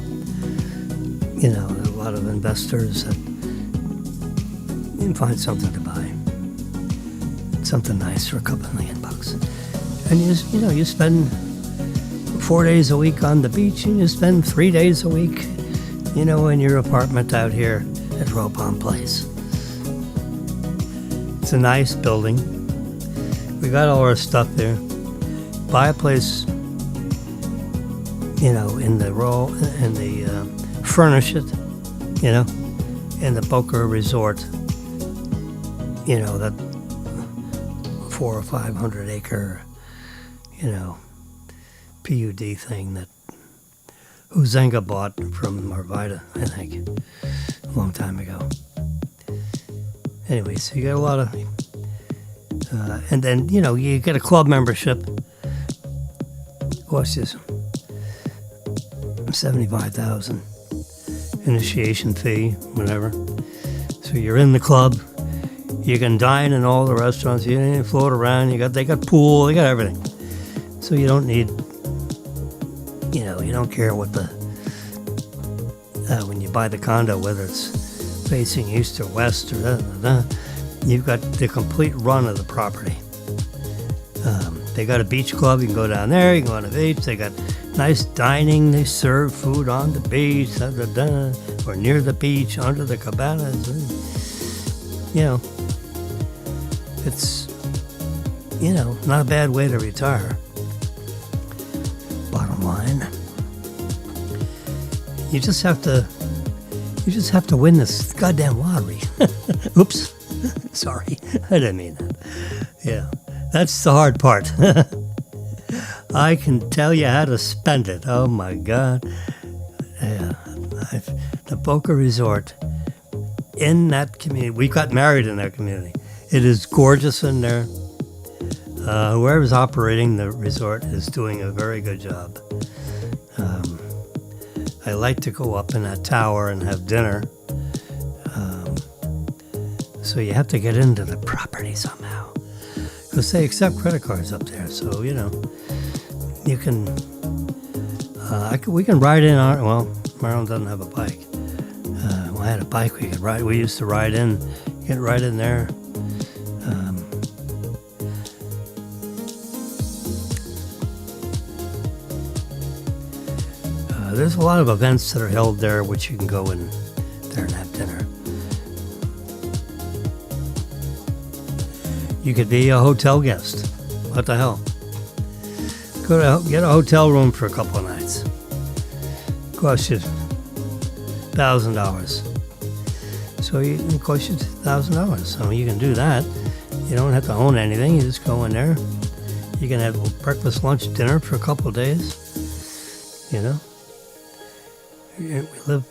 S1: A lot of investors that you can find something to buy, something nice for a couple $1 million. And you spend 4 days a week on the beach, and you spend 3 days a week, in your apartment out here at Roe Pond Place. It's a nice building. We got all our stuff there. Buy a place, furnish it, in the Boca Resort, that 400 or 500 acre, PUD thing that Huizenga bought from Marvida, I think, a long time ago. Anyway, so you got a lot of, and then, you get a club membership. What's this? $75,000 initiation fee, whatever. So you're in the club. You can dine in all the restaurants. You can float around. They got pool. They got everything. So you don't need, you don't care what when you buy the condo, whether it's facing east or west or you've got the complete run of the property. They got a beach club. You can go down there. You can go on the beach. They got nice dining. They serve food on the beach, or near the beach, under the cabanas. It's, not a bad way to retire. Bottom line, you just have to win this goddamn lottery. Oops, sorry, I didn't mean that. Yeah, that's the hard part. I can tell you how to spend it. Oh my God. Yeah, the Boca Resort, in that community, we got married in that community. It is gorgeous in there. Whoever's operating the resort is doing a very good job. I like to go up in that tower and have dinner. So you have to get into the property somehow, because they accept credit cards up there. So you can. We can ride in. Marilyn doesn't have a bike. I had a bike we could ride. We used to ride in. Get right in there. There's a lot of events that are held there, which you can go in there and have dinner. You could be a hotel guest. What the hell? Get a hotel room for a couple of nights. Cost you $1,000. So it costs you $1,000. So you can do that. You don't have to own anything. You just go in there. You can have breakfast, lunch, dinner for a couple of days. We live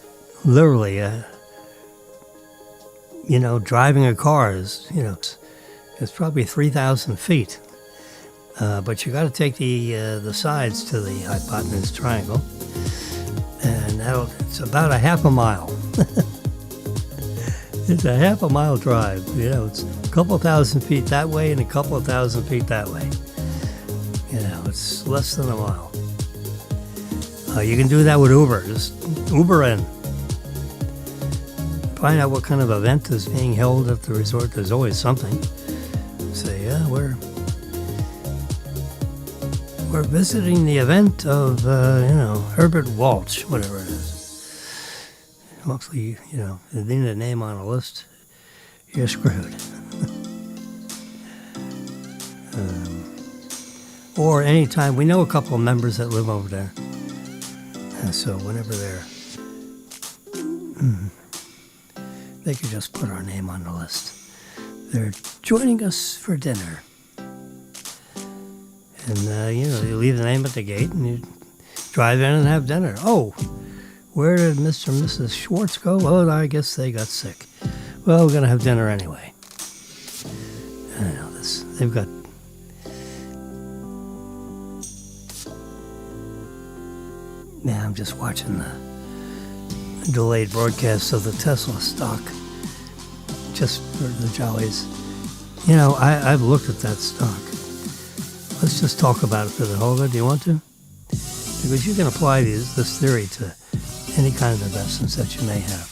S1: literally, driving a car is, it's probably 3,000 feet. But you got to take the sides to the hypotenuse triangle, and it's about a half a mile. It's a half a mile drive. It's a couple thousand feet that way and a couple of thousand feet that way. It's less than a mile. You can do that with Uber. Just Uber in. Find out what kind of event is being held at the resort. There's always something. Say, yeah, we're visiting the event of, Herbert Walsh, whatever it is. Mostly, if you need a name on a list, you're screwed. Or anytime, we know a couple of members that live over there. And so whenever they could just put our name on the list. They're joining us for dinner. And, you leave the name at the gate and you drive in and have dinner. Oh, where did Mr. and Mrs. Schwartz go? Oh, I guess they got sick. Well, we're going to have dinner anyway. I know this. They've got... Yeah, I'm just watching the delayed broadcast of the Tesla stock. Just for the jollies. I've looked at that stock. Let's just talk about it for the whole of it. Do you want to? Because you can apply this theory to any kind of investments that you may have.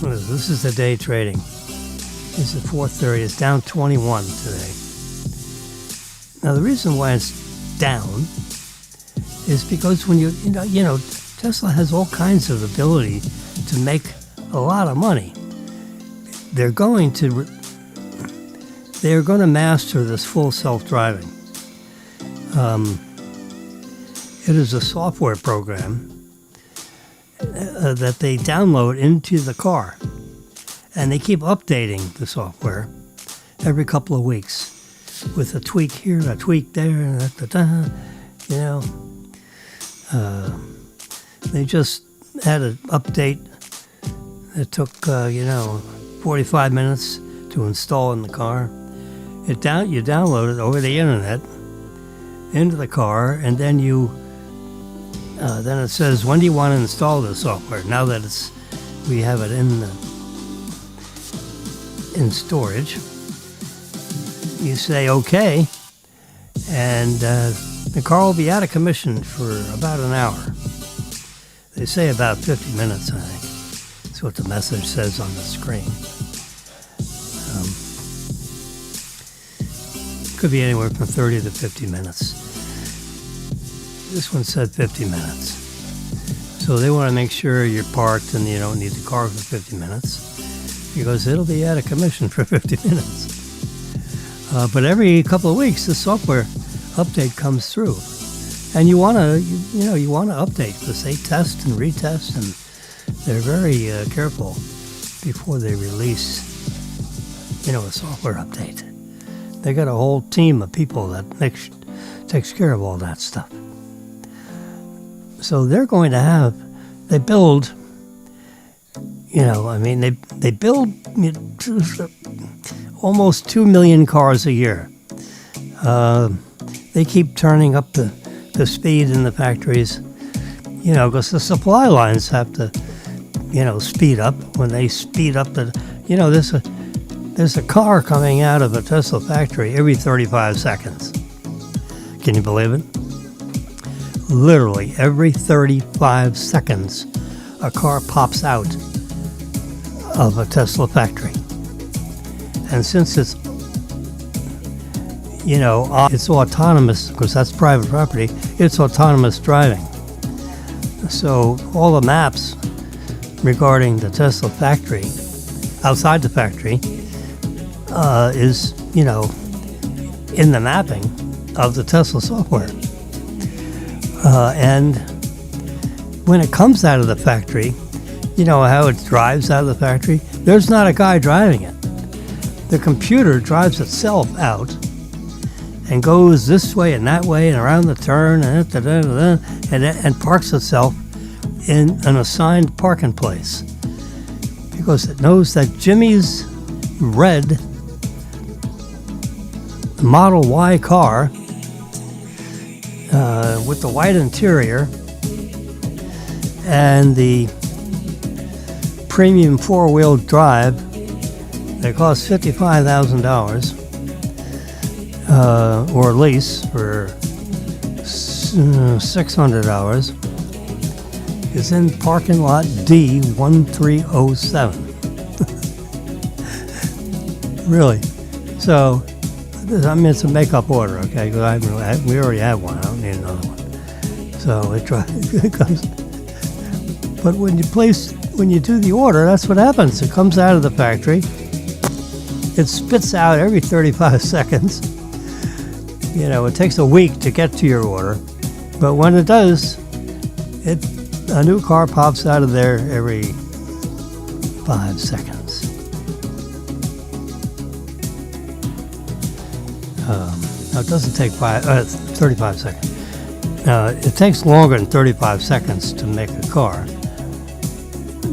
S1: This is the day trading. It's at 4:30. It's down 21 today. Now the reason why it's down is because when Tesla has all kinds of ability to make a lot of money. They're going to master this full self-driving. It is a software program that they download into the car, and they keep updating the software every couple of weeks with a tweak here, a tweak there, They just had an update that took 45 minutes to install in the car. You download it over the internet into the car, and then then it says, when do you want to install this software? Now that we have it in storage, you say okay, and the car will be out of commission for about an hour. They say about 50 minutes, I think. That's what the message says on the screen. Could be anywhere from 30 to 50 minutes. This one said 50 minutes. So they want to make sure you're parked and you don't need the car for 50 minutes, because it'll be out of commission for 50 minutes. But every couple of weeks, the software update comes through. And you want to update, because they test and retest, and they're very careful before they release, a software update. They got a whole team of people that takes care of all that stuff. So they're going to they build, they build almost 2 million cars a year. They keep turning up the speed in the factories, because the supply lines have to, speed up. When they speed up there's a car coming out of a Tesla factory every 35 seconds. Can you believe it? Literally every 35 seconds, a car pops out of a Tesla factory. And since it's autonomous, because that's private property, it's autonomous driving. So all the maps regarding the Tesla factory, outside the factory, is, in the mapping of the Tesla software. And when it comes out of the factory, how it drives out of the factory? There's not a guy driving it. The computer drives itself out and goes this way and that way and around the turn and parks itself in an assigned parking place, because it knows that Jimmy's red Model Y car with the white interior and the premium four-wheel drive that costs $55,000 or lease for $600 is in parking lot D1307. Really. So, I mean, it's a make-up order, okay? Because we already have one. I don't need another one. So it comes. But when you do the order, that's what happens. It comes out of the factory. It spits out every 35 seconds. You know, it takes a week to get to your order. But when it does, a new car pops out of there every 5 seconds. Now, it doesn't take 35 seconds. It takes longer than 35 seconds to make a car.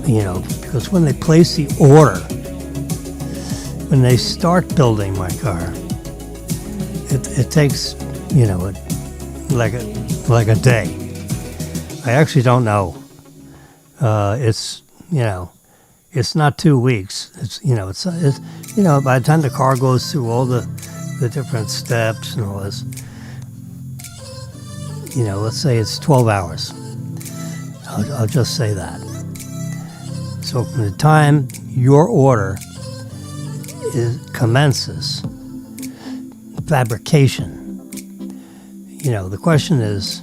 S1: You know, because when they place the order, when they start building my car, it takes, you know, like a day. I actually don't know. It's, you know, it's not 2 weeks. It's you know, by the time the car goes through all the different steps and all this, you know, let's say it's 12 hours. I'll just say that. So from the time your order commences, fabrication, you know, the question is,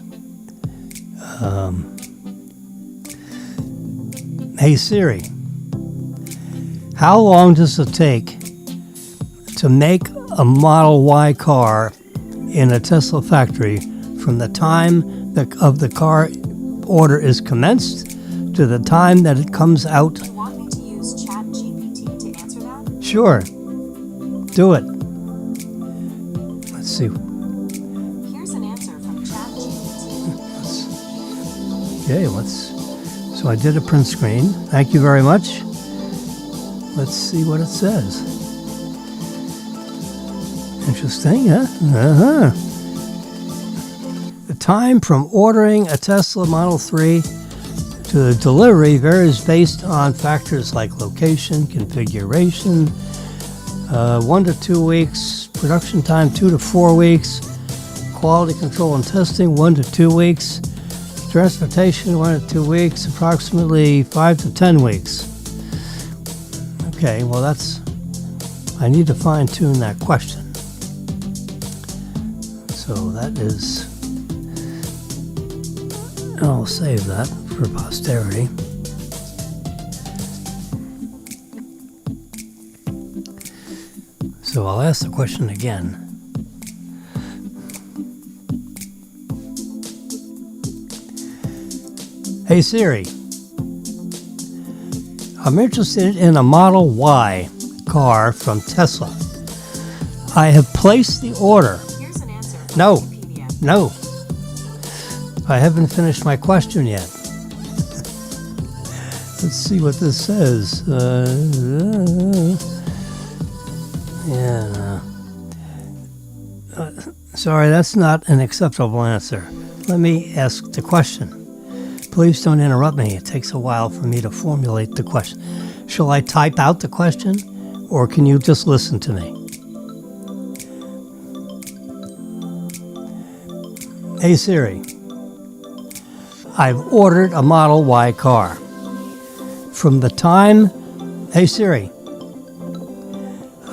S1: hey Siri, how long does it take to make a Model Y car in a Tesla factory from the time of the car order is commenced to the time that it comes out?
S2: Do you want me to use ChatGPT to answer that?
S1: Sure. Do it. Let's see.
S2: Here's an answer from ChatGPT.
S1: So I did a print screen. Thank you very much. Let's see what it says. Interesting, huh? Uh-huh. The time from ordering a Tesla Model 3 to the delivery varies based on factors like location, configuration, 1 to 2 weeks, production time 2 to 4 weeks, quality control and testing 1 to 2 weeks, transportation 1 to 2 weeks, approximately 5 to 10 weeks. Okay, well I need to fine tune that question. So that is, I'll save that for posterity. So I'll ask the question again. Hey Siri, I'm interested in a Model Y car from Tesla. I have placed the order.
S2: Here's an answer from
S1: No.
S2: Wikipedia.
S1: No. I haven't finished my question yet. Let's see what this says. Sorry, that's not an acceptable answer. Let me ask the question. Please don't interrupt me. It takes a while for me to formulate the question. Shall I type out the question, or can you just listen to me? Hey Siri, I've ordered a Model Y car. From the time, hey Siri,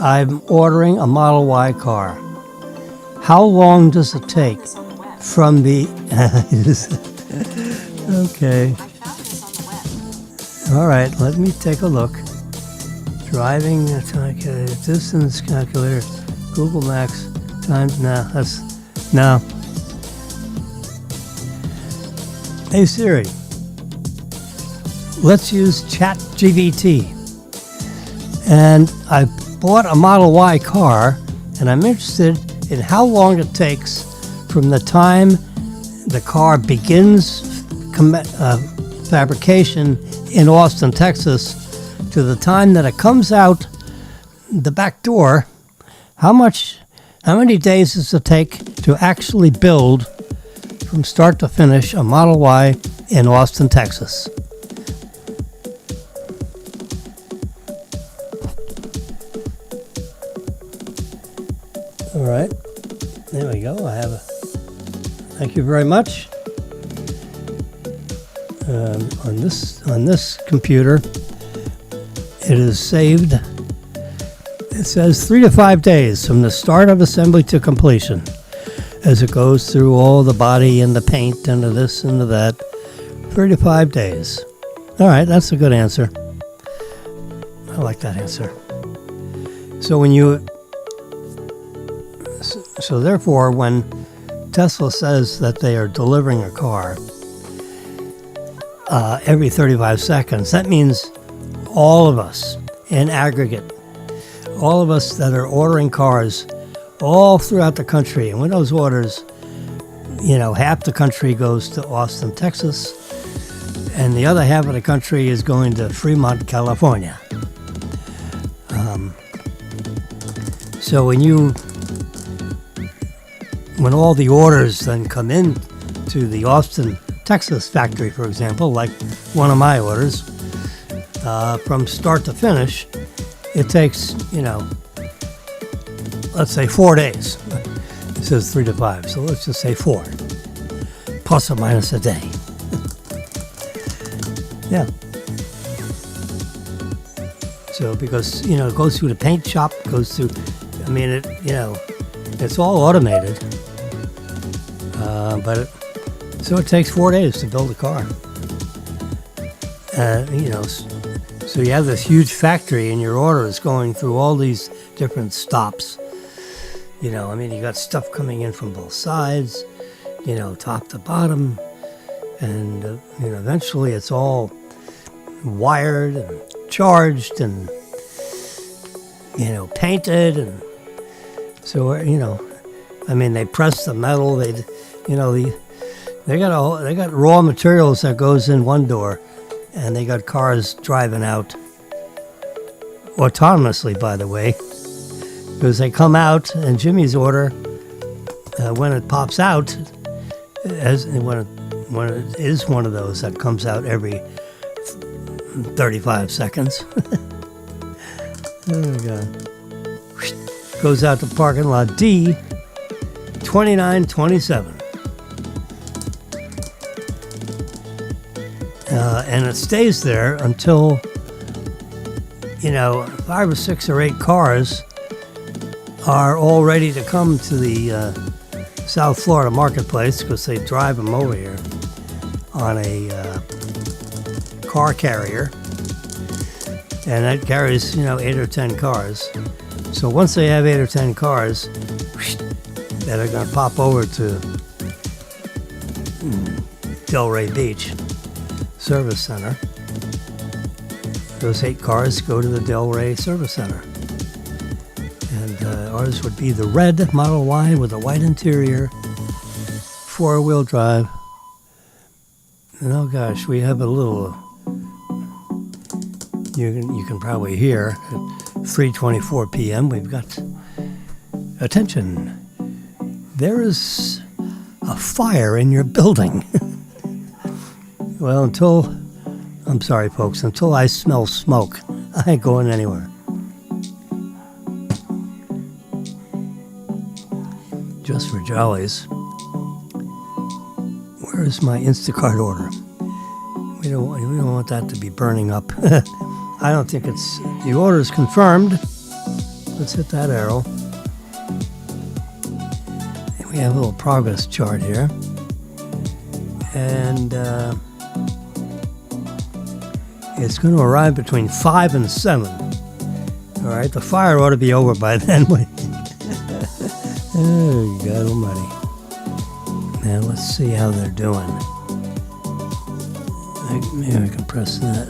S1: I'm ordering a Model Y car. How long does it take
S2: This on the web.
S1: from the, okay,
S2: I found this on the web.
S1: all right, let me take a look. Driving, distance calculator, Google Maps, time, no. Hey Siri, let's use ChatGPT. And I bought a Model Y car, and I'm interested in how long it takes from the time the car begins fabrication in Austin, Texas, to the time that it comes out the back door. How How many days does it take to actually build from start to finish a Model Y in Austin, Texas? All right, there we go. I have a. Thank you very much. On this computer, it is saved. It says 3 to 5 days from the start of assembly to completion, as it goes through all the body and the paint and the this and the that. 3 to 5 days. All right, that's a good answer. I like that answer. So therefore, when Tesla says that they are delivering a car every 35 seconds, that means all of us in aggregate, all of us that are ordering cars all throughout the country. And when those orders, half the country goes to Austin, Texas, and the other half of the country is going to Fremont, California. So when all the orders then come in to the Austin, Texas factory, for example, like one of my orders, from start to finish, it takes, let's say 4 days. It says 3 to 5, so let's just say 4, plus or minus a day. Yeah. So because, it goes through the paint shop, goes through, it's all automated. So it takes 4 days to build a car. So you have this huge factory and your order is going through all these different stops. You got stuff coming in from both sides, top to bottom. And, eventually it's all wired and charged and, painted. And so, they press the metal. They got raw materials that goes in one door, and they got cars driving out autonomously, by the way, because they come out, and Jimmy's order, when it pops out, when it is one of those that comes out every 35 seconds. Oh, God. Goes out to parking lot D, 2927. And it stays there until, 5 or 6 or 8 cars are all ready to come to the South Florida marketplace, because they drive them over here on a car carrier. And that carries, 8 or 10 cars. So once they have 8 or 10 cars that are going to pop over to Delray Beach Service Center, those 8 cars go to the Delray Service Center. And ours would be the red Model Y with a white interior, 4-wheel drive. And oh gosh, we have a little, you can probably hear at 3:24 p.m. we've got, attention, there is a fire in your building. Well, I'm sorry folks, until I smell smoke, I ain't going anywhere. Just for jollies, where's my Instacart order? We don't want that to be burning up. I don't think the order is confirmed. Let's hit that arrow. And we have a little progress chart here. And it's going to arrive between 5 and 7. All right, the fire ought to be over by then. Oh, God almighty. Now, let's see how they're doing. Maybe I can press that.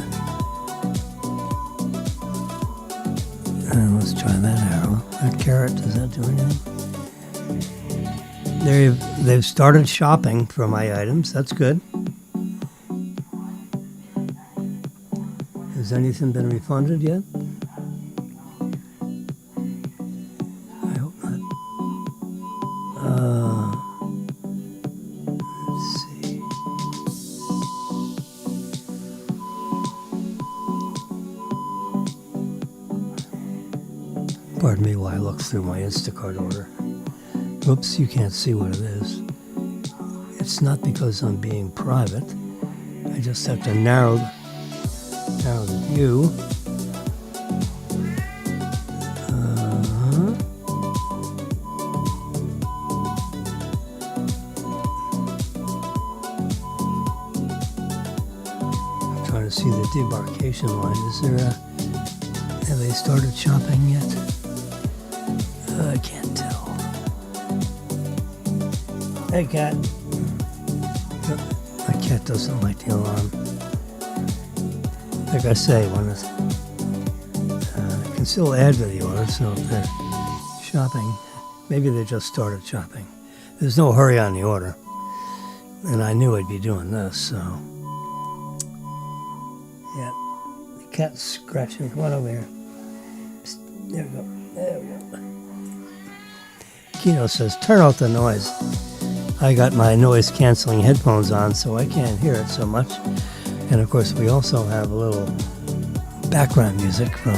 S1: And let's try that arrow. That carrot, does that do anything? They've started shopping for my items. That's good. Has anything been refunded yet? I hope not. Pardon me while I look through my Instacart order. Oops, you can't see what it is. It's not because I'm being private. I just have to narrow the view. I'm trying to see the demarcation line. Is there have they started shopping yet? I can't tell. Hey, cat. My cat doesn't like the alarm. Like I say, when it's, I can still add to the order, so if they're shopping, maybe they just started shopping. There's no hurry on the order, and I knew I'd be doing this, so. Yeah, the cat's scratching. Come on over here. There we go. There we go. Kino says, turn off the noise. I got my noise canceling headphones on, so I can't hear it so much. And of course, we also have a little background music from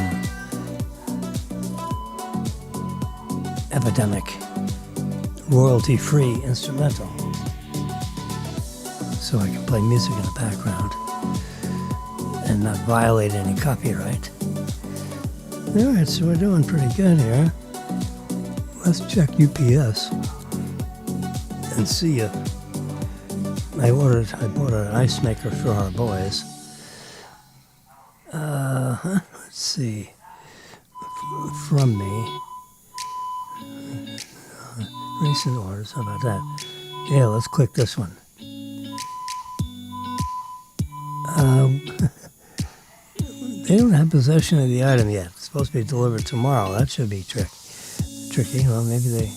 S1: Epidemic, royalty-free instrumental. So I can play music in the background and not violate any copyright. All right, so we're doing pretty good here. Let's check UPS and see if I bought an ice maker for our boys. Let's see. From me. Recent orders, how about that? Yeah, let's click this one. They don't have possession of the item yet. It's supposed to be delivered tomorrow. That should be tricky. Well, maybe they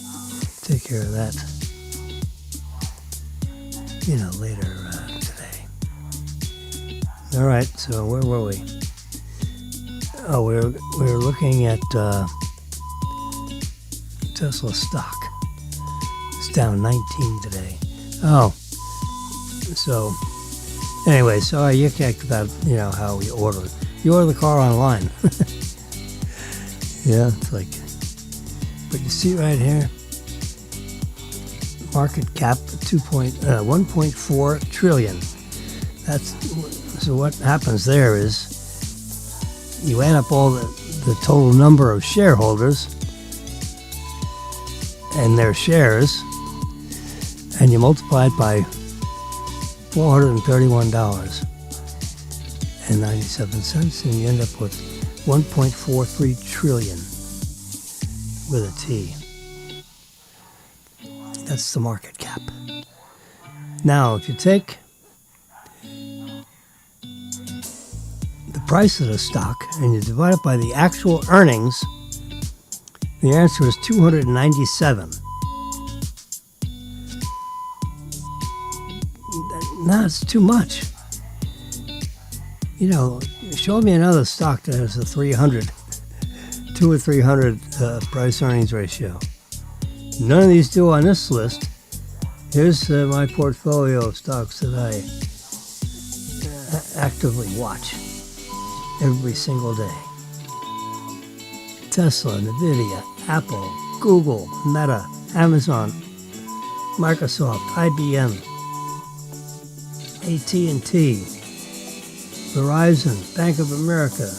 S1: take care of that, later today. All right, so where were we? Oh, we're looking at Tesla stock. It's down 19 today. Oh, so anyway, so you can't about how we order. You order the car online. Yeah, it's like, but you see right here, market cap 1.4 trillion. So what happens there is you add up all the total number of shareholders and their shares, and you multiply it by $431.97, and you end up with 1.43 trillion with a T. That's the market cap. Now, if you take the price of the stock and you divide it by the actual earnings, the answer is 297. No, it's too much. Show me another stock that has a 300, 2 or 300 price earnings ratio. None of these do on this list. Here's my portfolio of stocks that I actively watch every single day. Tesla, Nvidia, Apple, Google, Meta, Amazon, Microsoft, IBM, AT&T, Verizon, Bank of America,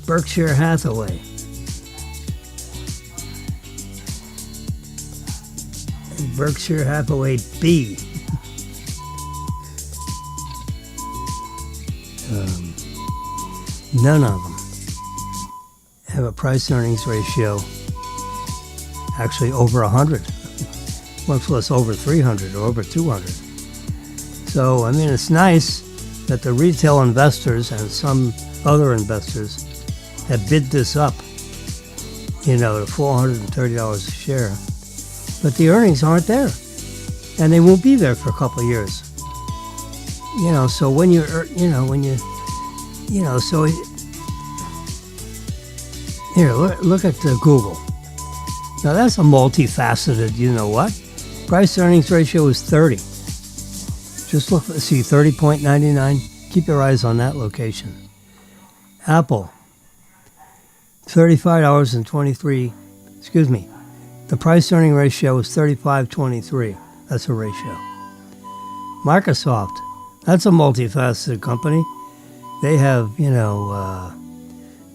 S1: Berkshire Hathaway, and Berkshire Hathaway B. None of them have a price earnings ratio actually over 100, much less over 300 or over 200. So, it's nice that the retail investors and some other investors have bid this up, to $430 a share. But the earnings aren't there. And they won't be there for a couple of years. So when so here, look at Google. Now that's a multifaceted, price earnings ratio is 30. Just see 30.99. Keep your eyes on that location. Apple, $35.23. Excuse me. The price-earning ratio is 35.23. That's a ratio. Microsoft, that's a multifaceted company. They have,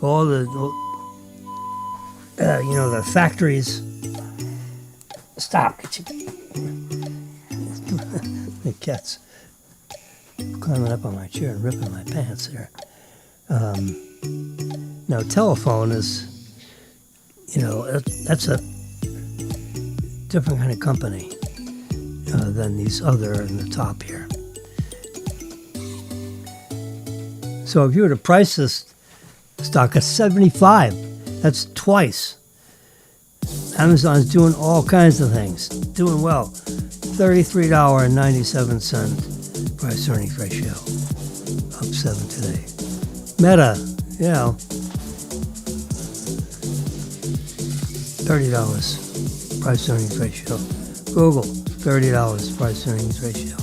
S1: all the, the factories. Stop. The cat's climbing up on my chair and ripping my pants there. Now, telephone is, that's a different kind of company than these other in the top here. So if you were to price this stock at 75, that's twice. Amazon's doing all kinds of things, doing well. $33.97 price earnings ratio, up 7 today. Meta, $30 price earnings ratio. Google, $30 price earnings ratio.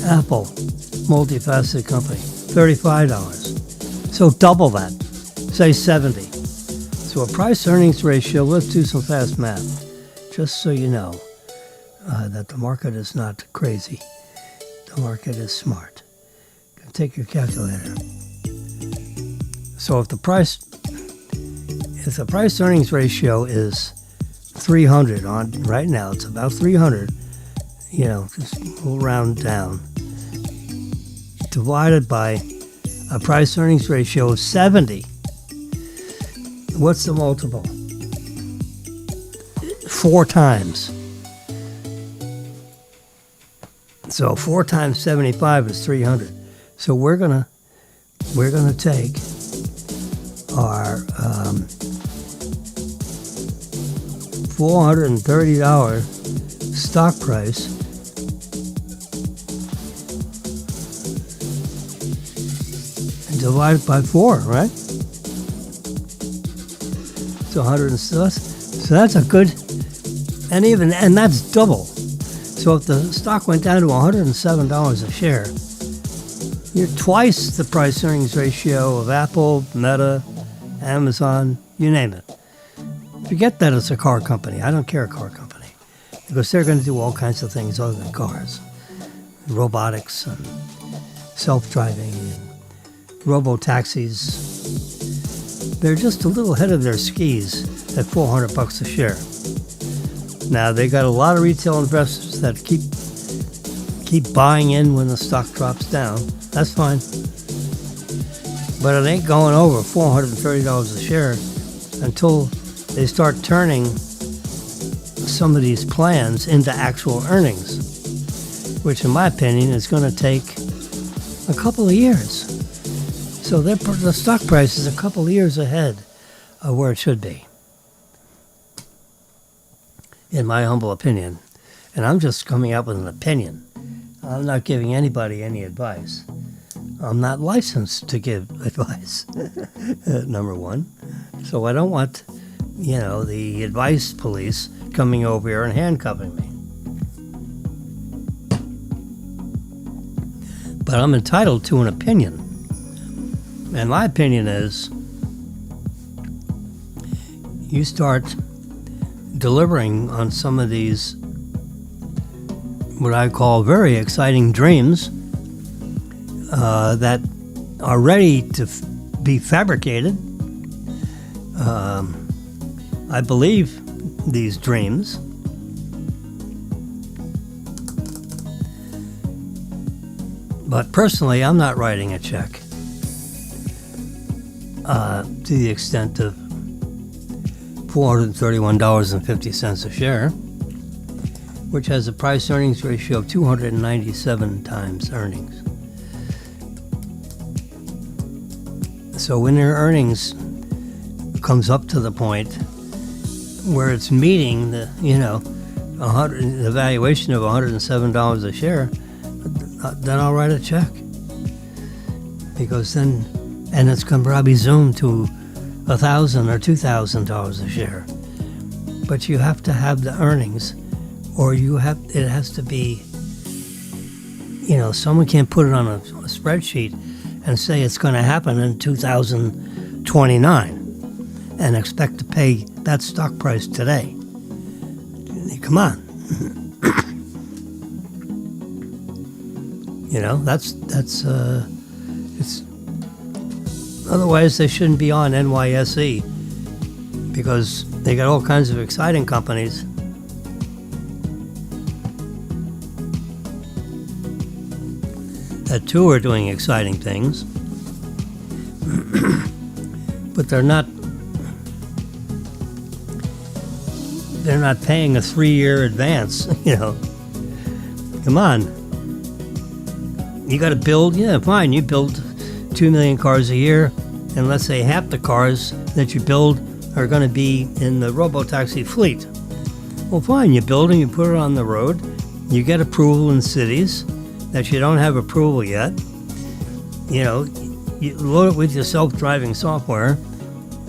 S1: Apple, multifaceted company, $35. So double that, say 70. So a price earnings ratio, let's do some fast math, just so you know that the market is not crazy. The market is smart. Take your calculator. So if the price earnings ratio is 300 on right now, it's about 300, just we'll round down, divided by a price earnings ratio of 70. What's the multiple? 4 times. So 4 times 75 is 300. So we're gonna take our $430 stock price and divide it by 4, right? So 100. So that's a good, and that's double. So if the stock went down to $107 a share, you're twice the price earnings ratio of Apple, Meta, Amazon, you name it. Forget that it's a car company. I don't care a car company, because they're going to do all kinds of things other than cars. Robotics and self-driving and robo-taxis. They're just a little ahead of their skis at $400 a share. Now, they got a lot of retail investors that keep buying in when the stock drops down. That's fine. But it ain't going over $430 a share until they start turning some of these plans into actual earnings, which in my opinion is going to take a couple of years. So the stock price is a couple of years ahead of where it should be, in my humble opinion. And I'm just coming up with an opinion. I'm not giving anybody any advice. I'm not licensed to give advice, number one. So I don't want, the advice police coming over here and handcuffing me. But I'm entitled to an opinion. And my opinion is, you start delivering on some of these, what I call very exciting dreams, that are ready to be fabricated. I believe these dreams. But personally, I'm not writing a check to the extent of $431.50 a share, which has a price earnings ratio of 297 times earnings. So when their earnings comes up to the point where it's meeting the valuation of $107 a share, then I'll write a check. Because then, and it's going to probably zoom to $1,000 or $2,000 a share. But you have to have the earnings, or it has to be, someone can't put it on a spreadsheet and say it's going to happen in 2029 and expect to pay that stock price today. Come on. It's otherwise they shouldn't be on NYSE because they got all kinds of exciting companies. That too are doing exciting things. But they're not paying a 3-year advance, Come on. You got to build, fine, you build 2 million cars a year, and let's say half the cars that you build are going to be in the robotaxi fleet. Well, fine, you build them, you put it on the road, you get approval in cities that you don't have approval yet. You load it with your self-driving software,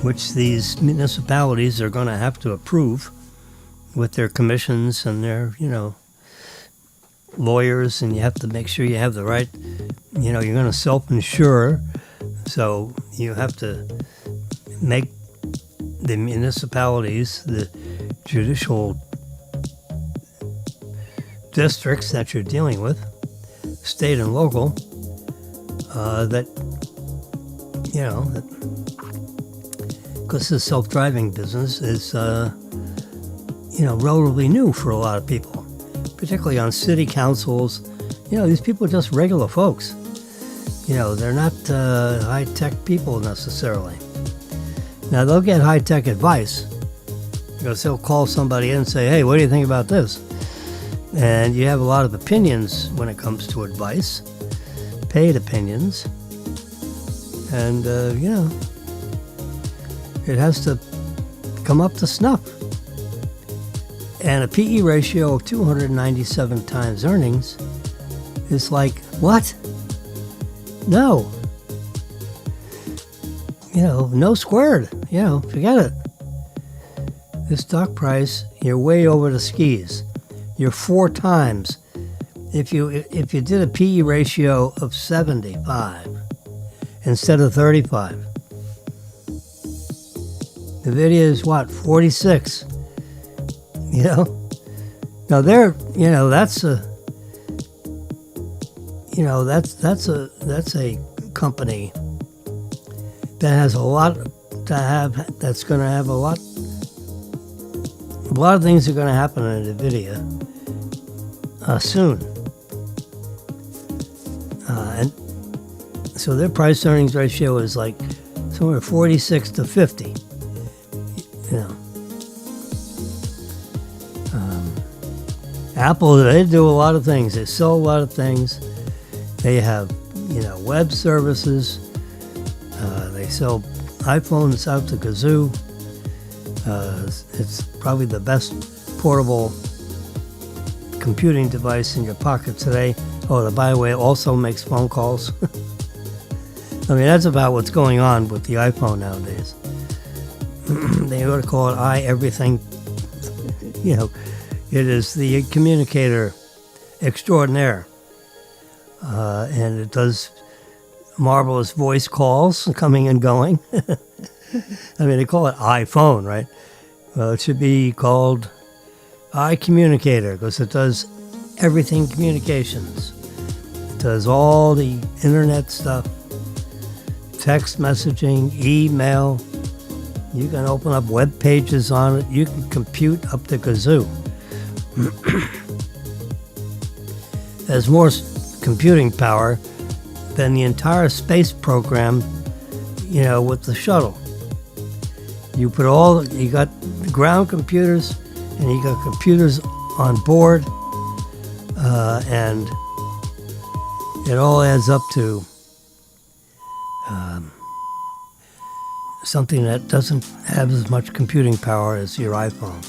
S1: which these municipalities are going to have to approve with their commissions and their, lawyers, and you have to make sure you have the right, you're going to self-insure, so you have to make the municipalities, the judicial districts that you're dealing with, state and local, because the self-driving business is, relatively new for a lot of people, particularly on city councils. These people are just regular folks. They're not high-tech people necessarily. Now, they'll get high-tech advice because they'll call somebody in and say, hey, what do you think about this? And you have a lot of opinions when it comes to advice, paid opinions. And, it has to come up to snuff. And a PE ratio of 297 times earnings is like, what? No. No squared. Forget it. The stock price, you're way over the skis. You're 4 times. If you did a PE ratio of 75 instead of 35, the video is what, 46? Now that's a company that has a lot to have. That's going to have a lot of things are going to happen in NVIDIA soon, and so their price earnings ratio is like somewhere 46 to 50. Apple, they do a lot of things. They sell a lot of things. They have, web services. They sell iPhones out to kazoo. It's probably the best portable computing device in your pocket today. Oh, by the way, it also makes phone calls. That's about what's going on with the iPhone nowadays. They ought to call it iEverything. It is the communicator extraordinaire. And it does marvelous voice calls coming and going. They call it iPhone, right? Well, it should be called iCommunicator because it does everything communications. It does all the internet stuff, text messaging, email. You can open up web pages on it. You can compute up to kazoo. Has more computing power than the entire space program, with the shuttle. You got ground computers and you got computers on board, and it all adds up to something that doesn't have as much computing power as your iPhone.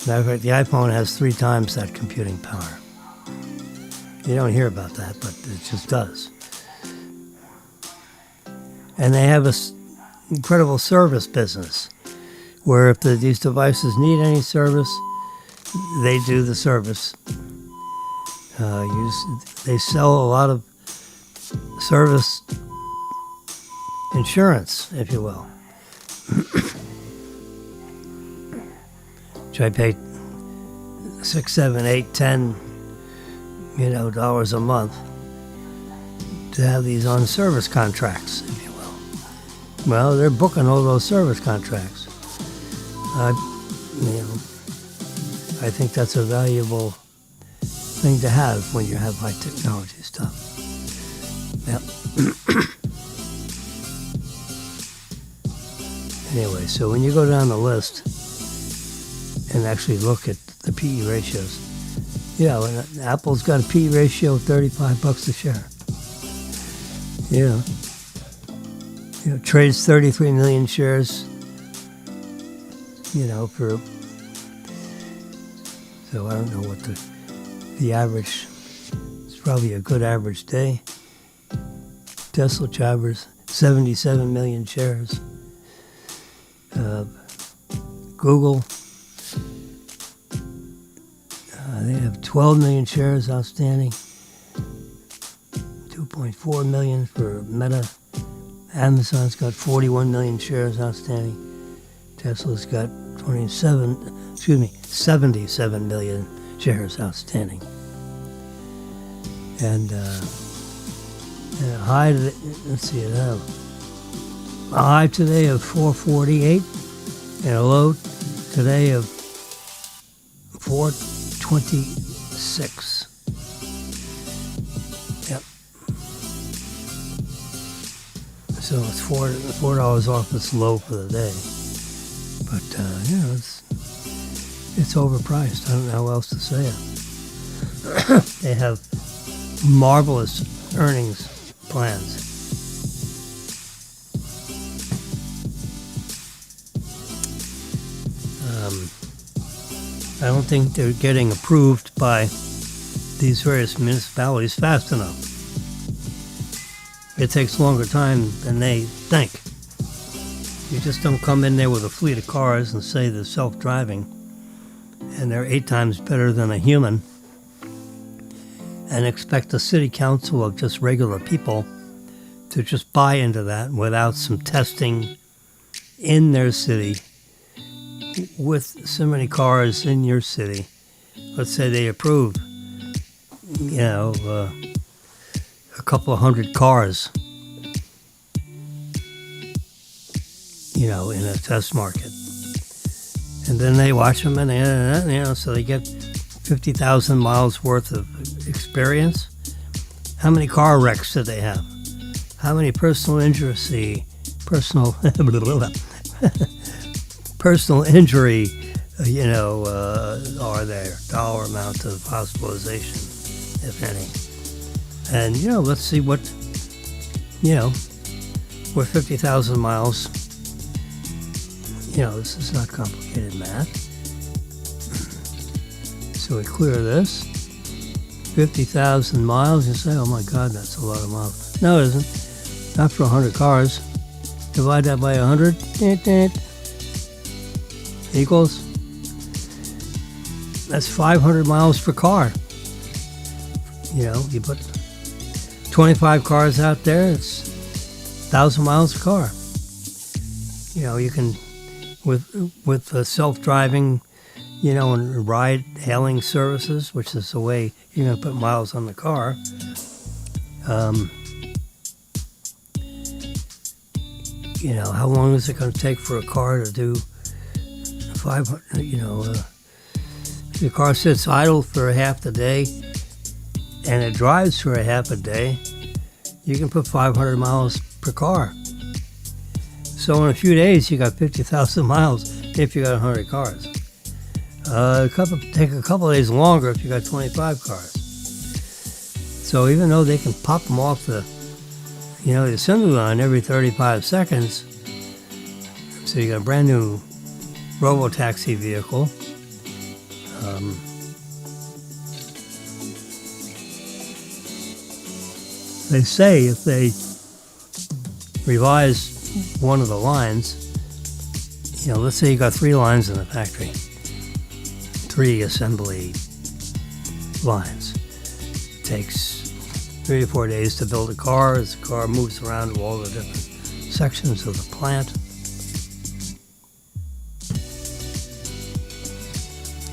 S1: Matter of fact, the iPhone has 3 times that computing power. You don't hear about that, but it just does. And they have this incredible service business where if these devices need any service, they do the service. They sell a lot of service insurance, if you will. Which I pay $6, $7, $8, $10, dollars a month to have these on service contracts, if you will. Well, they're booking all those service contracts. I think that's a valuable thing to have when you have high technology stuff. Yep. Anyway, so when you go down the list and actually look at the PE ratios, when Apple's got a PE ratio of $35 a share. Trades 33 million shares, for, so I don't know what the average, it's probably a good average day. Tesla Chavers, 77 million shares. Google, they have 12 million shares outstanding. 2.4 million for Meta. Amazon's got 41 million shares outstanding. Tesla's got 77 million shares outstanding. And a high, let's see, a high today of 448 and a low today of 426. Yep. So it's $4 off its low for the day. But, it's overpriced. I don't know how else to say it. They have marvelous earnings plans. I don't think they're getting approved by these various municipalities fast enough. It takes longer time than they think. You just don't come in there with a fleet of cars and say they're self-driving and they're 8 times better than a human and expect a city council of just regular people to just buy into that without some testing in their city with so many cars in your city. Let's say they approve, a couple of hundred cars, in a test market. And then they watch them and, so they get 50,000 miles worth of experience. How many car wrecks do they have? How many personal injury are there? Dollar amount of hospitalization, if any. And, let's see what, with 50,000 miles, this is not complicated math. So we clear this. 50,000 miles, you say, oh my God, that's a lot of miles. No, it isn't. Not for 100 cars. Divide that by 100. Equals. That's 500 miles per car. You put 25 cars out there, it's 1,000 miles a car. You can, with self-driving, and ride-hailing services, which is the way you're going to put miles on the car. How long is it going to take for a car to do 500, if the car sits idle for a half the day and it drives for a half a day, you can put 500 miles per car. So in a few days, you got 50,000 miles if you got 100 cars. Take a couple of days longer if you got 25 cars. So even though they can pop them off the assembly line every 35 seconds, so you got a brand new robo-taxi vehicle. They say if they revise one of the lines, let's say you got 3 lines in the factory, 3 assembly lines. It takes 3 to 4 days to build a car as the car moves around to all the different sections of the plant.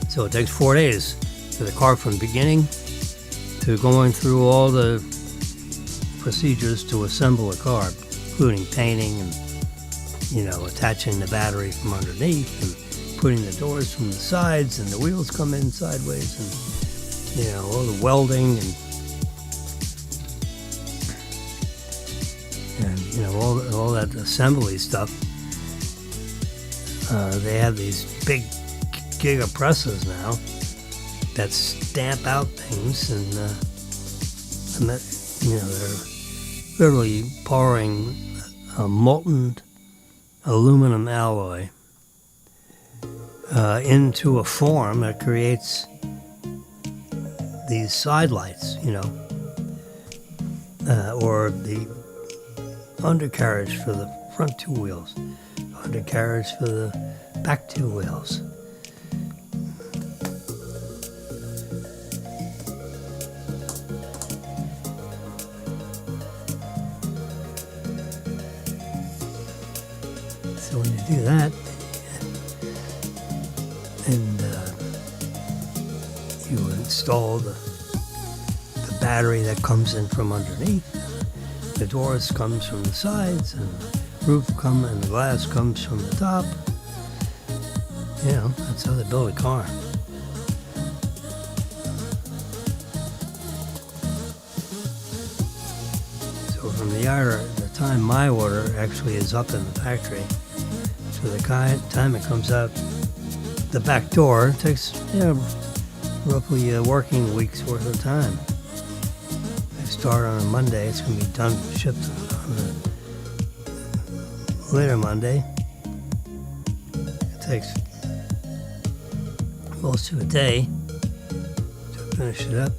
S1: So it takes 4 days for the car from beginning to going through all the procedures to assemble a car, including painting and, attaching the battery from underneath and putting the doors from the sides, and the wheels come in sideways, and, all the welding and all that assembly stuff. They have these big giga presses now that stamp out things, and they're literally pouring a molten aluminum alloy into a form that creates these side lights, or the undercarriage for the front two wheels, undercarriage for the back two wheels. So when you do that, and you install the battery that comes in from underneath, the doors comes from the sides, and the roof and the glass comes from the top. That's how they build a car. So from the time my order actually is up in the factory, to the time it comes out the back door, it takes roughly a working week's worth of time. They start on a Monday, it's going to be done, shipped on the later Monday. It takes most of a day to finish it up.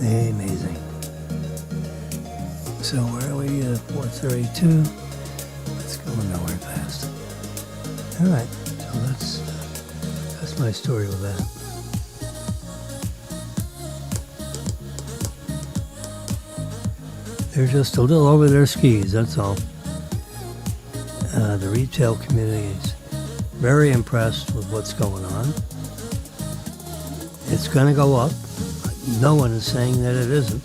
S1: Amazing. So where are we? 432. It's going nowhere fast. All right. So that's my story with that. They're just a little over their skis. That's all. The retail community is very impressed with what's going on. It's going to go up. No one is saying that it isn't.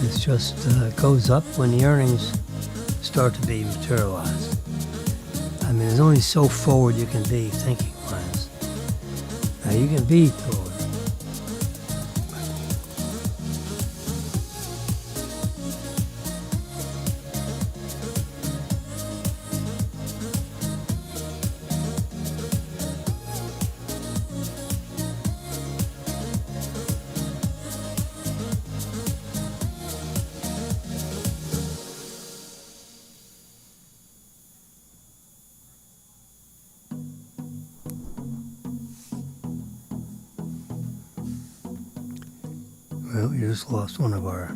S1: It's just goes up when the earnings start to be materialized. I mean, there's only so forward you can be thinking-wise. Now, you can be forward. Well, we just lost one of our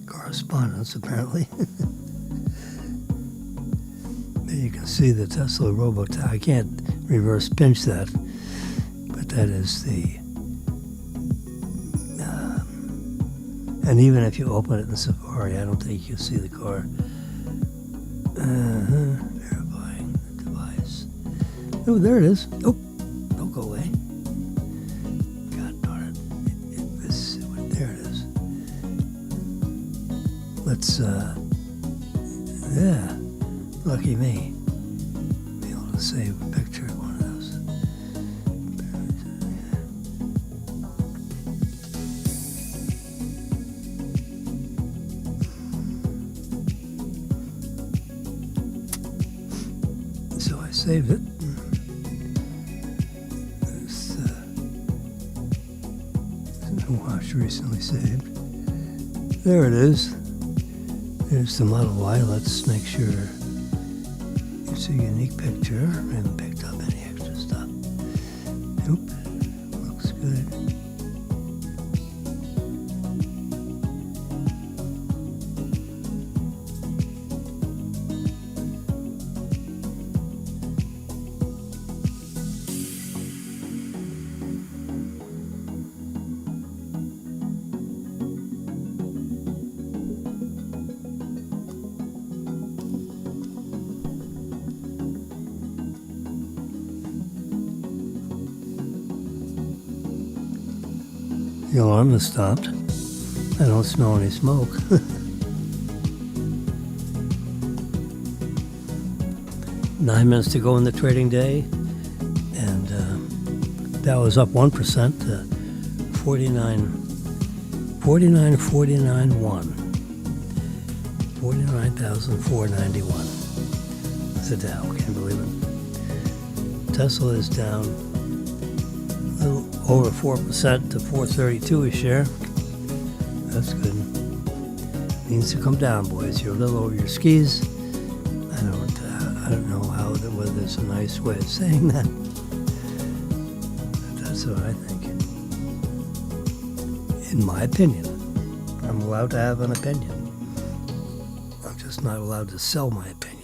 S1: correspondents, apparently. There you can see the Tesla Robotaxi. I can't reverse pinch that, but that is the... and even if you open it in Safari, I don't think you'll see the car. Verifying the device. Oh, there it is. Oh, don't go away. There it is. Let's, yeah, lucky me. Be able to save a picture of one of those. So I saved it. Watch recently saved. There it is. There's the Model Y. Let's make sure it's a unique picture. I haven't picked up any extra stuff. Nope. Looks good. The alarm has stopped. I don't smell any smoke. 9 minutes to go in the trading day, and that was up 1% to 49,491. 49,491. It's a Dow, can't believe it. Tesla is down a little over 4% to 432 a share. That's good. Needs to come down, boys. You're a little over your skis. I don't know whether there's a nice way of saying that. But that's what I think. In my opinion, I'm allowed to have an opinion. I'm just not allowed to sell my opinion.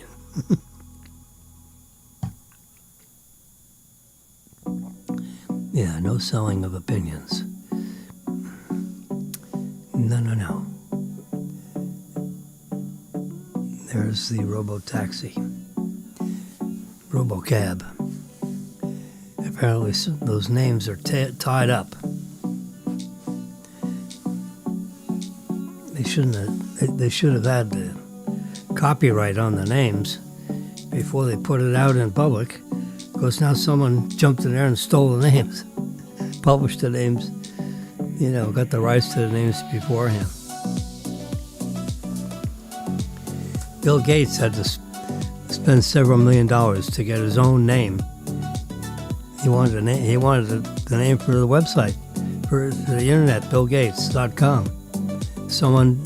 S1: Yeah, no selling of opinions. No. There's the robo-taxi. Robo-cab. Apparently those names are tied up. They should have had the copyright on the names before they put it out in public. Because now someone jumped in there and stole the names, published the names, got the rights to the names beforehand. Bill Gates had to spend several $1 million to get his own name. He wanted the name for the website, for the internet, BillGates.com. Someone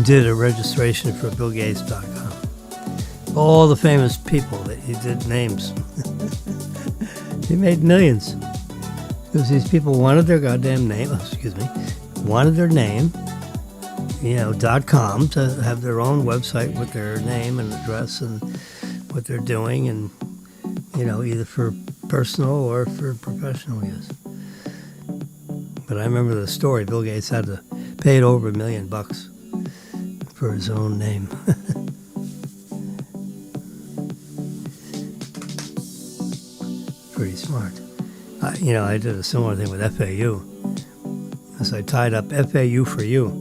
S1: did a registration for BillGates.com. All the famous people that he did names. He made millions. Because these people wanted their goddamn name, wanted their name, .com, to have their own website with their name and address and what they're doing, and, either for personal or for professional use. But I remember the story. Bill Gates had to pay it over $1 million for his own name. Pretty smart. I did a similar thing with FAU. As I tied up FAU for you.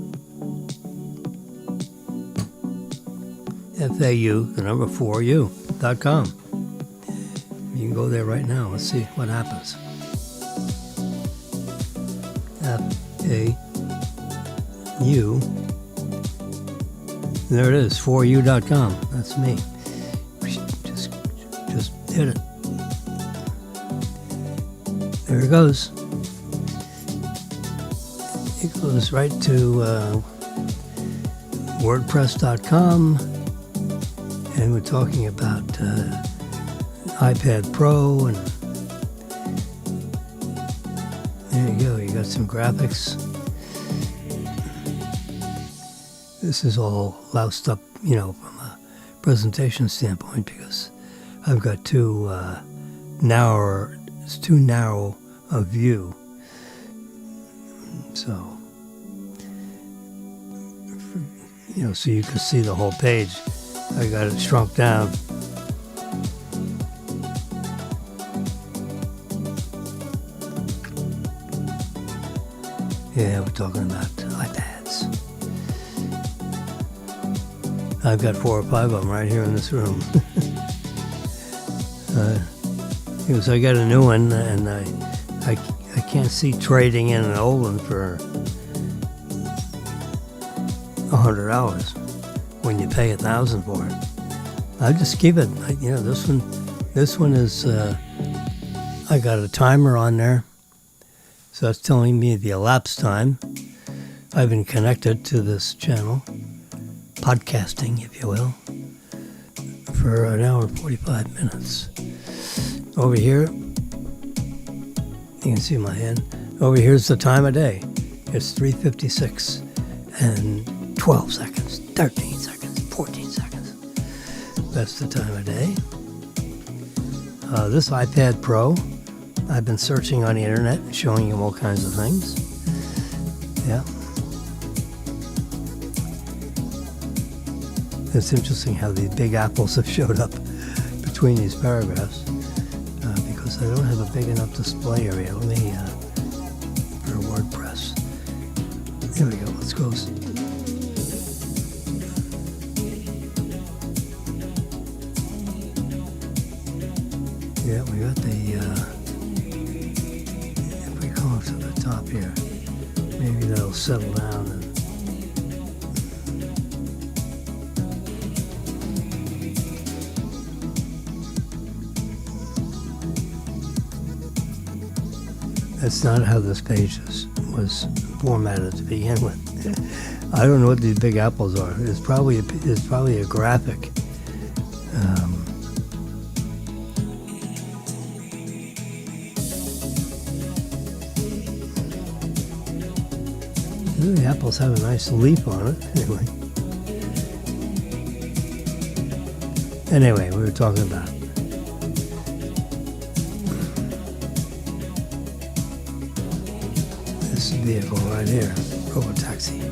S1: FAU, the number 4U.com. You can go there right now. Let's see what happens. FAU. There it is, 4U.com. That's me. Just hit it. There it goes. It goes right to WordPress.com, and we're talking about iPad Pro, and there you go. You got some graphics. This is all loused up, from a presentation standpoint, because I've got it's too narrow a view. So, so you can see the whole page. I got it shrunk down. Yeah, we're talking about iPads. I've got 4 or 5 of them right here in this room. Because I got a new one, and I can't see trading in an old one for $100 when you pay $1,000 for it. I just keep it. This one is. I got a timer on there, so that's telling me the elapsed time, I've been connected to this channel, podcasting, if you will, for an hour and 45 minutes. Over here, you can see my hand. Over here's the time of day. It's 3:56 and 12 seconds, 13 seconds, 14 seconds. That's the time of day. This iPad Pro, I've been searching on the internet and showing you all kinds of things. Yeah. It's interesting how the big apples have showed up between these paragraphs because I don't have a big enough display area. Let me, for WordPress. Here we go. Let's go. Yeah, we got the, if we go up to the top here, maybe that'll settle down. And that's not how this page was formatted to begin with. I don't know what these big apples are. It's probably a graphic. The apples have a nice leaf on it. Anyway, we were talking about this vehicle right here, Robotaxi.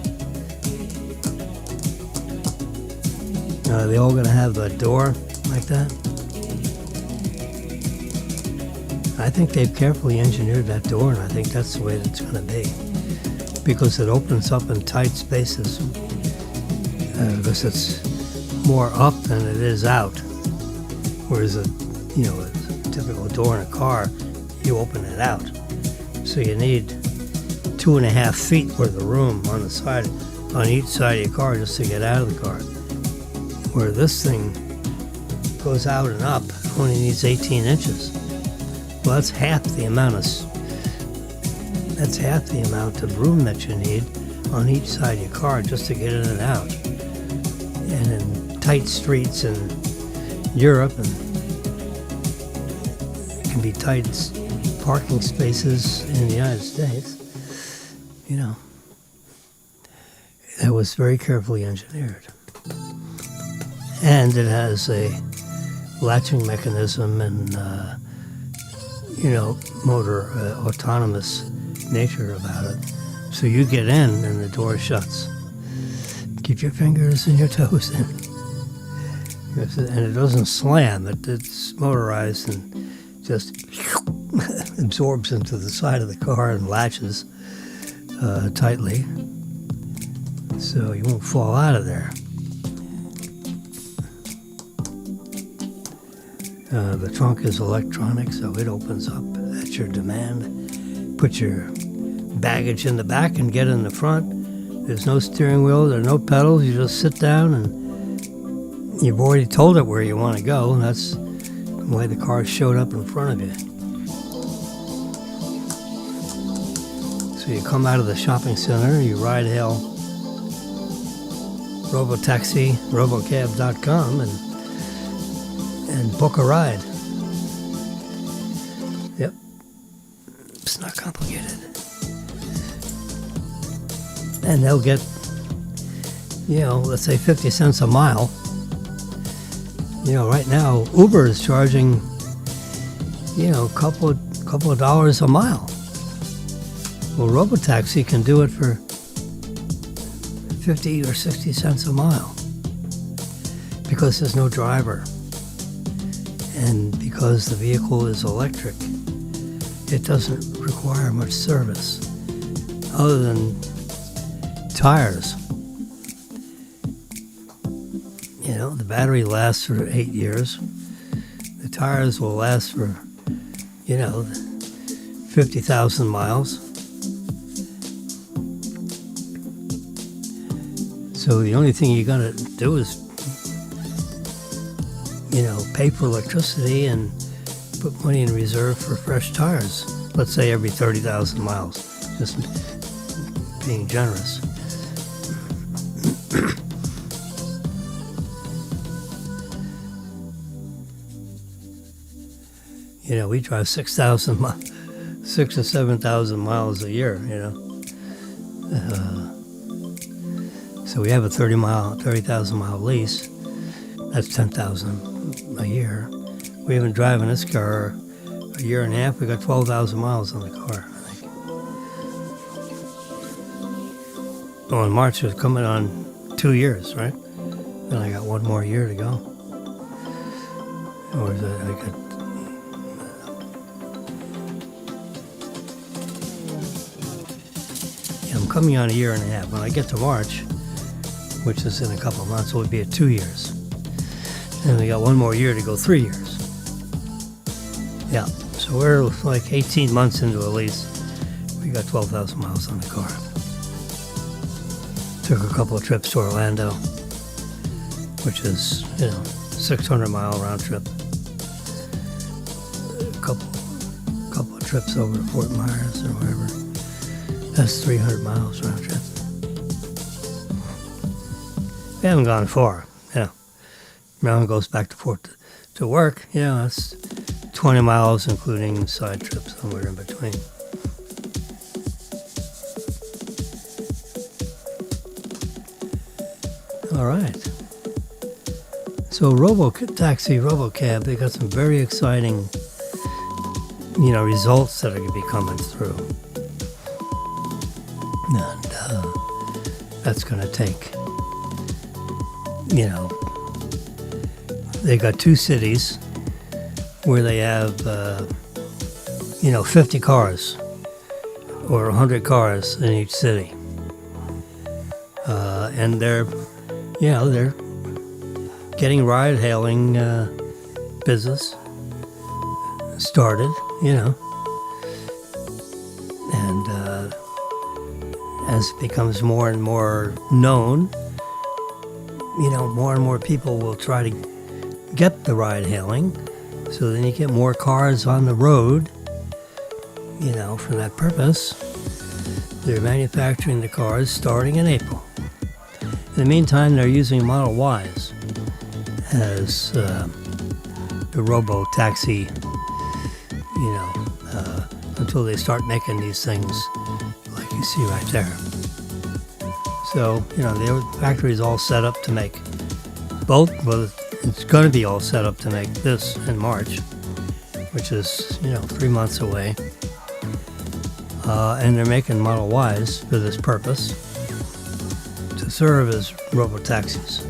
S1: Are they all going to have a door like that? I think they've carefully engineered that door, and I think that's the way it's going to be. Because it opens up in tight spaces, because it's more up than it is out. Whereas a typical door in a car, you open it out. So you need 2.5 feet worth of room on the side, on each side of your car, just to get out of the car. Where this thing goes out and up, only needs 18 inches. Well, that's half the amount of room that you need on each side of your car just to get in and out. And in tight streets in Europe, and it can be tight parking spaces in the United States, that was very carefully engineered. And it has a latching mechanism and, motor autonomous nature about it. So you get in and the door shuts. Keep your fingers and your toes in. And it doesn't slam. It's motorized and just absorbs into the side of the car and latches tightly. So you won't fall out of there. The trunk is electronic, so it opens up at your demand. Put your baggage in the back and get in the front. There's no steering wheel, there are no pedals. You just sit down and you've already told it where you want to go. And that's why the car showed up in front of you. So you come out of the shopping center, you ride hail Robotaxi, Robocab.com, and book a ride. Yep. It's not complicated. And they'll get, let's say 50 cents a mile. Right now, Uber is charging, a couple of dollars a mile. Well, Robotaxi can do it for 50 or 60 cents a mile because there's no driver. And because the vehicle is electric, it doesn't require much service other than tires. The battery lasts for 8 years. The tires will last for, 50,000 miles. So the only thing you gotta do is, pay for electricity and put money in reserve for fresh tires. Let's say every 30,000 miles, just being generous. You know, we drive 6 or 7,000 miles a year, you know. So we have a 30,000 mile lease. That's 10,000 a year. We haven't driven this car a year and a half. We got 12,000 miles on the car, I think. Well, in March it's coming on 2 years, right? Then I got one more year to go. Or is it? I'm coming on a year and a half. When I get to March, which is in a couple of months, it would be at 2 years. And we got one more year to go, 3 years. Yeah, so we're like 18 months into a lease. We got 12,000 miles on the car. Took a couple of trips to Orlando, which is, 600-mile round trip. A couple of trips over to Fort Myers or wherever. That's 300 miles round trip. We haven't gone far, Round goes back to work, that's 20 miles, including side trips somewhere in between. All right. So RoboCab, they got some very exciting, results that are going to be coming through. And that's going to take, they got 2 cities where they have, 50 cars or 100 cars in each city. And they're getting ride-hailing business started, and as it becomes more and more known, more and more people will try to get the ride-hailing, so then you get more cars on the road, for that purpose. They're manufacturing the cars starting in April. In the meantime, they're using Model Ys as the robo-taxi, until they start making these things like you see right there. So, the factory is all set up to make both. Well, it's going to be all set up to make this in March, which is, 3 months away. And they're making Model Ys for this purpose, to serve as robo-taxis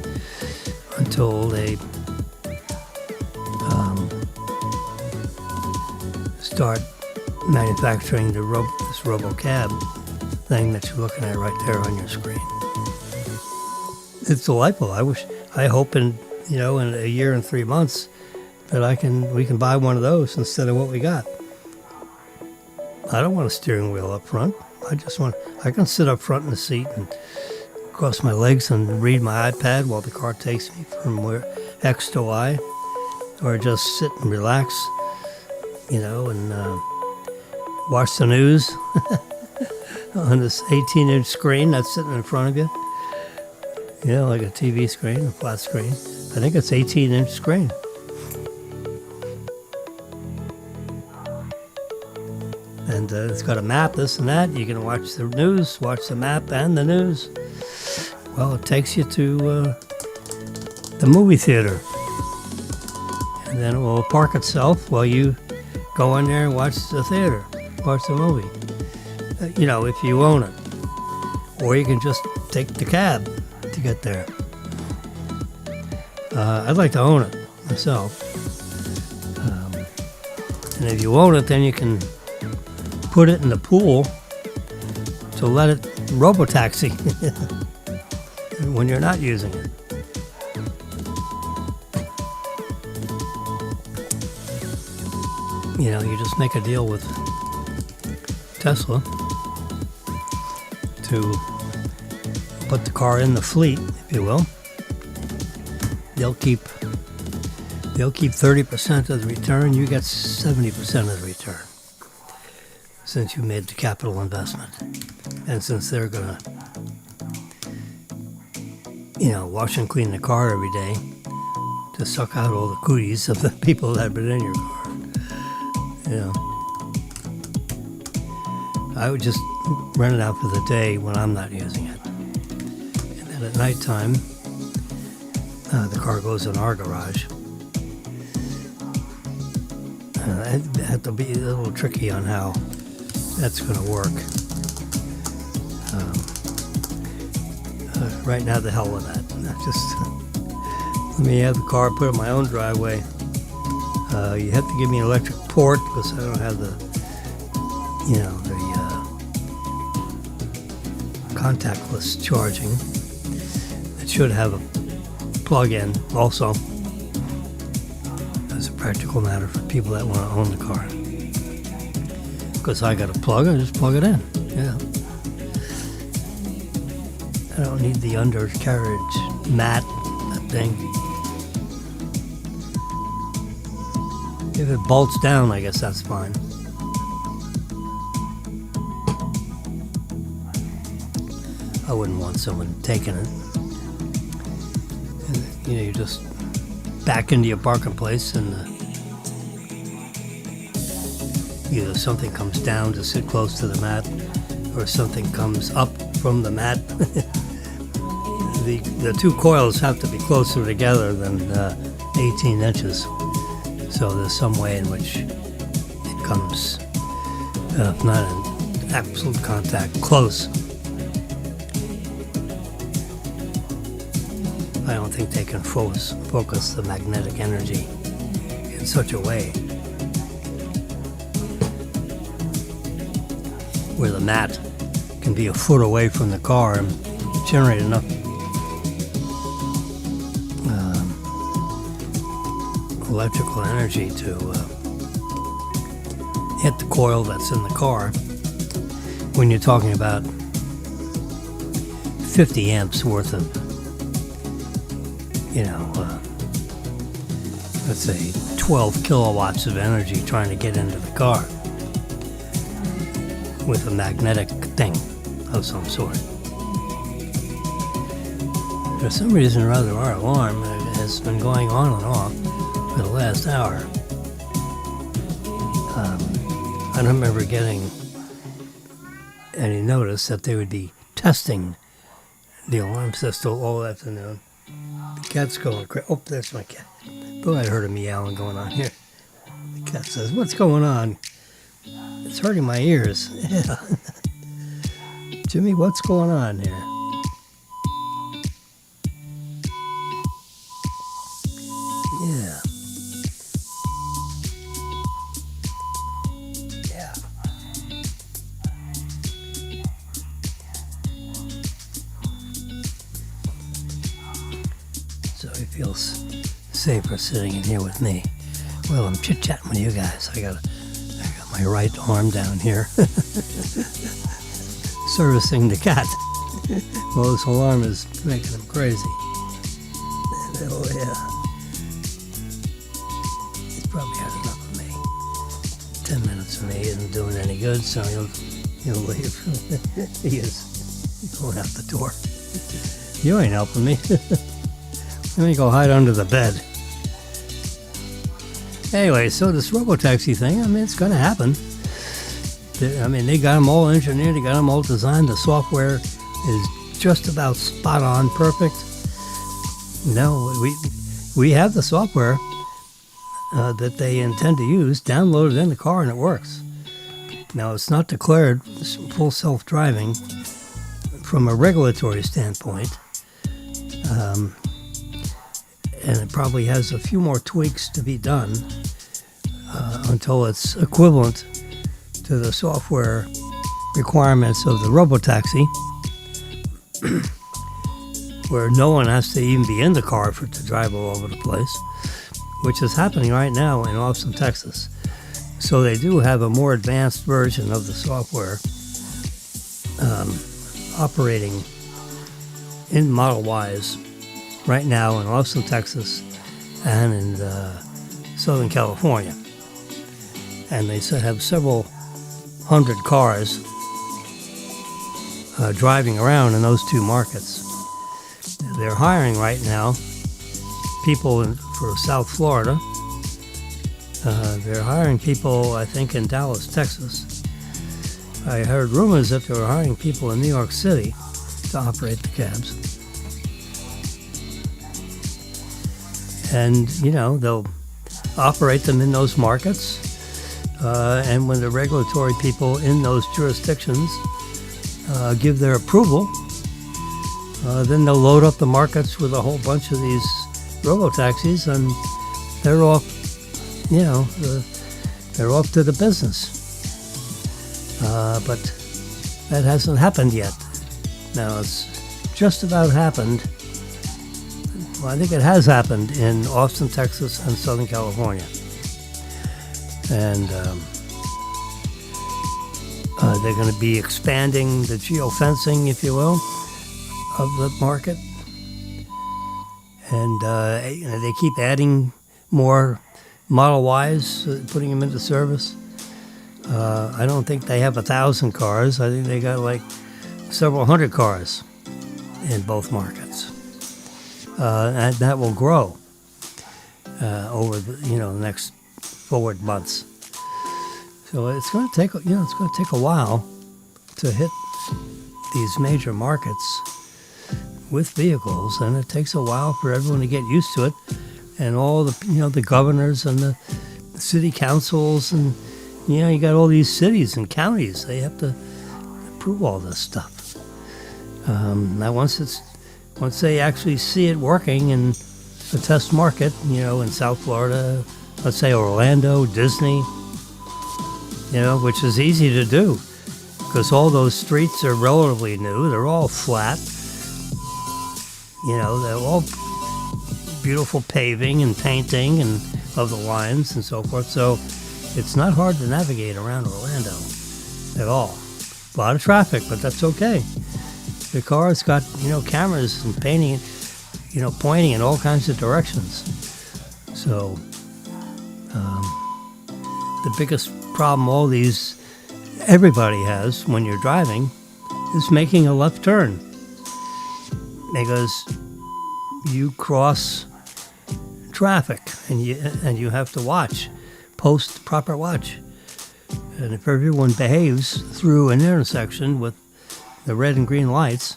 S1: until they start manufacturing this RoboCab thing that you're looking at right there on your screen. It's delightful. I hope in a year and 3 months that we can buy one of those instead of what we got. I don't want a steering wheel up front. I can sit up front in the seat and cross my legs and read my iPad while the car takes me from X to Y, or just sit and relax, and watch the news on this 18-inch screen that's sitting in front of you. Like a TV screen, a flat screen. I think it's 18-inch screen. And it's got a map, this and that. You can watch the news, watch the map and the news. Well, it takes you to the movie theater. And then it will park itself while you go in there and watch the theater, watch the movie. If you own it. Or you can just take the cab to get there. I'd like to own it myself. And if you own it, then you can put it in the pool to let it robo-taxi when you're not using it. You just make a deal with Tesla to put the car in the fleet, if you will. They'll keep 30% of the return. You get 70% of the return, since you made the capital investment, and since they're going to wash and clean the car every day to suck out all the cooties of the people that have been in your car. I would just rent it out for the day when I'm not using it. And then at nighttime, the car goes in our garage. I have to be a little tricky on how that's going to work. Right now, the hell with that. Just let me have the car put in my own driveway. You have to give me an electric port because I don't have the contactless charging. It should have a plug-in also, as a practical matter for people that want to own the car. Because I got a plug, I just plug it in. Yeah. I don't need the undercarriage mat, that thing. If it bolts down, I guess that's fine. I wouldn't want someone taking it. And, you just back into your parking place and either something comes down to sit close to the mat or something comes up from the mat. The two coils have to be closer together than 18 inches. So there's some way in which it comes, if not in absolute contact, close. I don't think they can focus the magnetic energy in such a way where the mat can be a foot away from the car and generate enough electrical energy to hit the coil that's in the car. When you're talking about 50 amps worth of, let's say 12 kilowatts of energy trying to get into the car with a magnetic thing of some sort. For some reason or other, our alarm has been going on and off for the last hour. I don't remember getting any notice that they would be testing the alarm system all afternoon. The cat's going crazy. Oh, there's my cat. Thought I heard a meowing going on here. The cat says, "What's going on? It's hurting my ears." Yeah. Jimmy, what's going on here? Yeah. Yeah. So he feels safer sitting in here with me. Well, I'm chit-chatting with you guys. I got my right arm down here servicing the cat. Well, this alarm is making him crazy. Oh, yeah. He's probably had enough of me. 10 minutes of me isn't doing any good, so he'll leave. He is going out the door. You ain't helping me. Let me go hide under the bed. Anyway, so this robotaxi thing, it's going to happen. They got them all engineered, they got them all designed. The software is just about spot on perfect. No, we have the software that they intend to use downloaded in the car, and it works. Now, it's not declared full self-driving from a regulatory standpoint. And it probably has a few more tweaks to be done until it's equivalent to the software requirements of the robotaxi, where no one has to even be in the car to drive all over the place, which is happening right now in Austin, Texas. So they do have a more advanced version of the software operating in Model Ys right now in Austin, Texas, and in Southern California. And they have several hundred cars driving around in those two markets. they're hiring right now people for South Florida. They're hiring people, I think, in Dallas, Texas. I heard rumors that they were hiring people in New York City to operate the cabs. And, they'll operate them in those markets. And when the regulatory people in those jurisdictions give their approval, then they'll load up the markets with a whole bunch of these robo-taxis, and they're off, they're off to the business. But that hasn't happened yet. Now, it's just about happened. Well, I think it has happened in Austin, Texas, and Southern California. And they're going to be expanding the geofencing, if you will, of the market. And they keep adding more Model Ys, putting them into service. I don't think they have 1,000 cars. I think they got like several hundred cars in both markets. And that will grow over the next forward months. So it's going to take a while to hit these major markets with vehicles, and it takes a while for everyone to get used to it, and all the the governors and the city councils, and you got all these cities and counties, they have to approve all this stuff. Now once they actually see it working in a test market, in South Florida, let's say Orlando, Disney, which is easy to do because all those streets are relatively new. They're all flat. They're all beautiful paving and painting and of the lines and so forth. So it's not hard to navigate around Orlando at all. A lot of traffic, but that's okay. The car's got, cameras and painting, pointing in all kinds of directions. So the biggest problem everybody has when you're driving is making a left turn, because you cross traffic and you have to post proper watch. And if everyone behaves through an intersection with the red and green lights,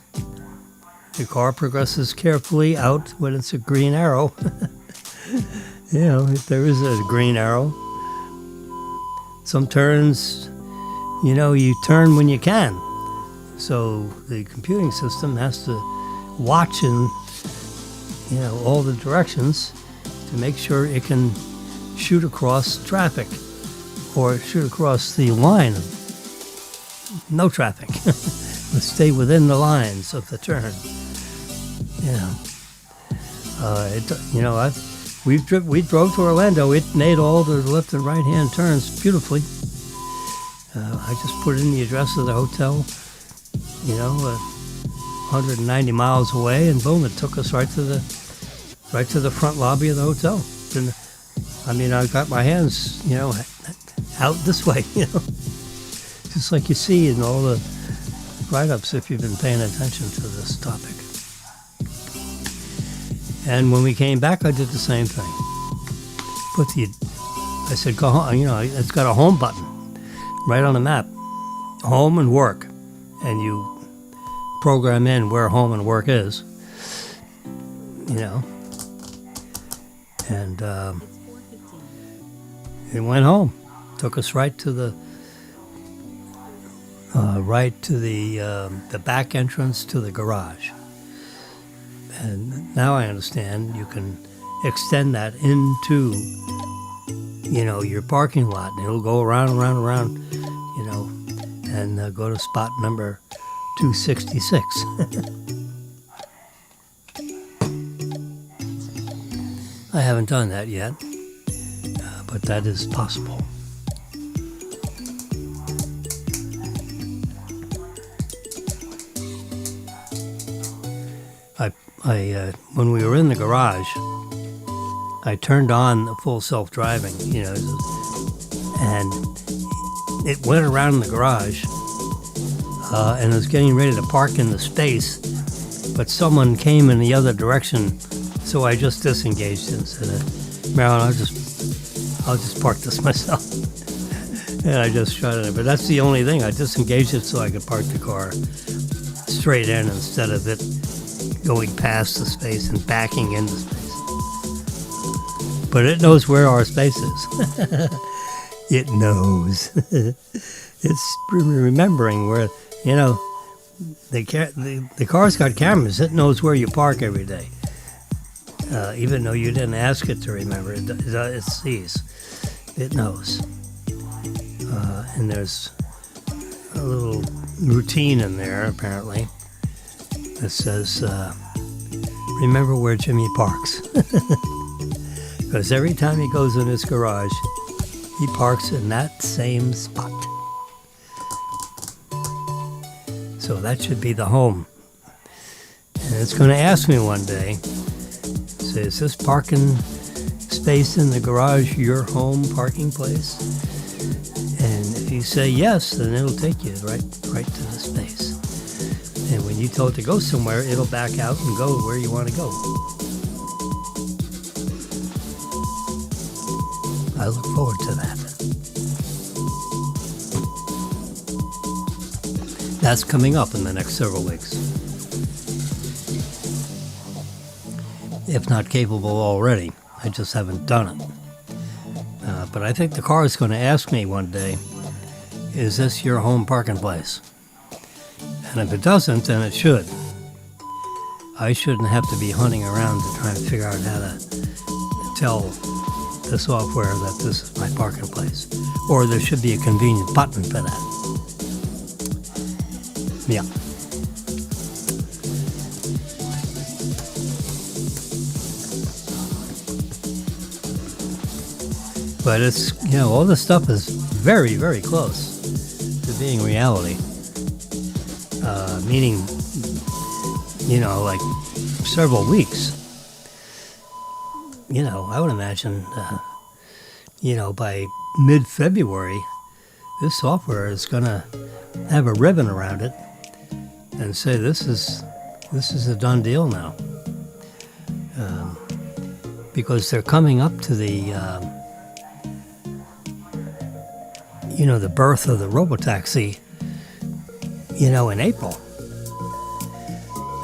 S1: the car progresses carefully out when it's a green arrow. If there is a green arrow. Some turns, you turn when you can. So the computing system has to watch in, all the directions to make sure it can shoot across traffic or shoot across the line of no traffic. Let's stay within the lines of the turn. We drove to Orlando. It made all the left and right hand turns beautifully. I just put in the address of the hotel, 190 miles away, and boom, it took us right to the front lobby of the hotel. And, I got my hands, out this way, just like you see in all the write-ups if you've been paying attention to this topic. And when we came back, I did the same thing. I said, go home, it's got a home button right on the map, home and work. And you program in where home and work is, and it went home. Took us right to the back entrance to the garage. And now I understand you can extend that into, your parking lot, and it'll go around, and go to spot number 266. I haven't done that yet, but that is possible. When we were in the garage, I turned on the full self-driving, and it went around the garage, and it was getting ready to park in the space but someone came in the other direction, so I just disengaged and said, Marilyn, I'll just park this myself. And I just shut it. But that's the only thing. I disengaged it so I could park the car straight in instead of it going past the space and backing into space. But it knows where our space is. It knows. It's remembering where, the car's got cameras. It knows where you park every day. Even though you didn't ask it to remember, it sees. It knows. And there's a little routine in there, apparently, that says, remember where Jimmy parks. Because every time he goes in his garage, he parks in that same spot. So that should be the home. And it's going to ask me one day, say, is this parking space in the garage your home parking place? And if you say yes, then it'll take you right to the space. And when you tell it to go somewhere, it'll back out and go where you want to go. I look forward to that. That's coming up in the next several weeks. If not capable already, I just haven't done it. But I think the car is going to ask me one day, is this your home parking place? And if it doesn't, then it should. I shouldn't have to be hunting around to try and figure out how to tell the software that this is my parking place. Or there should be a convenient button for that. Yeah. But it's, all this stuff is very, very close to being reality. Meaning, like several weeks. I would imagine, by mid-February, this software is going to have a ribbon around it and say this is a done deal now. Because they're coming up to the the birth of the robotaxi, in April.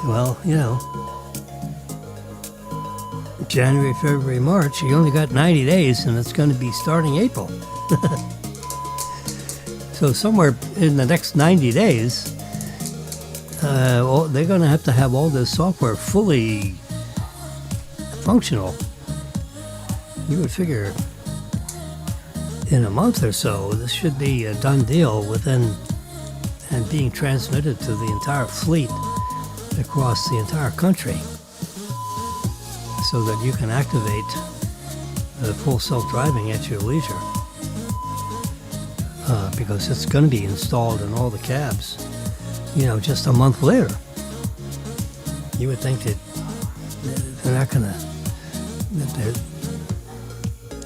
S1: Well, January, February, March, you only got 90 days, and it's going to be starting April. So somewhere in the next 90 days, they're going to have all this software fully functional. You would figure in a month or so, this should be a done deal within and being transmitted to the entire fleet across the entire country so that you can activate the full self-driving at your leisure. Because it's going to be installed in all the cabs, just a month later. You would think that they're not going to,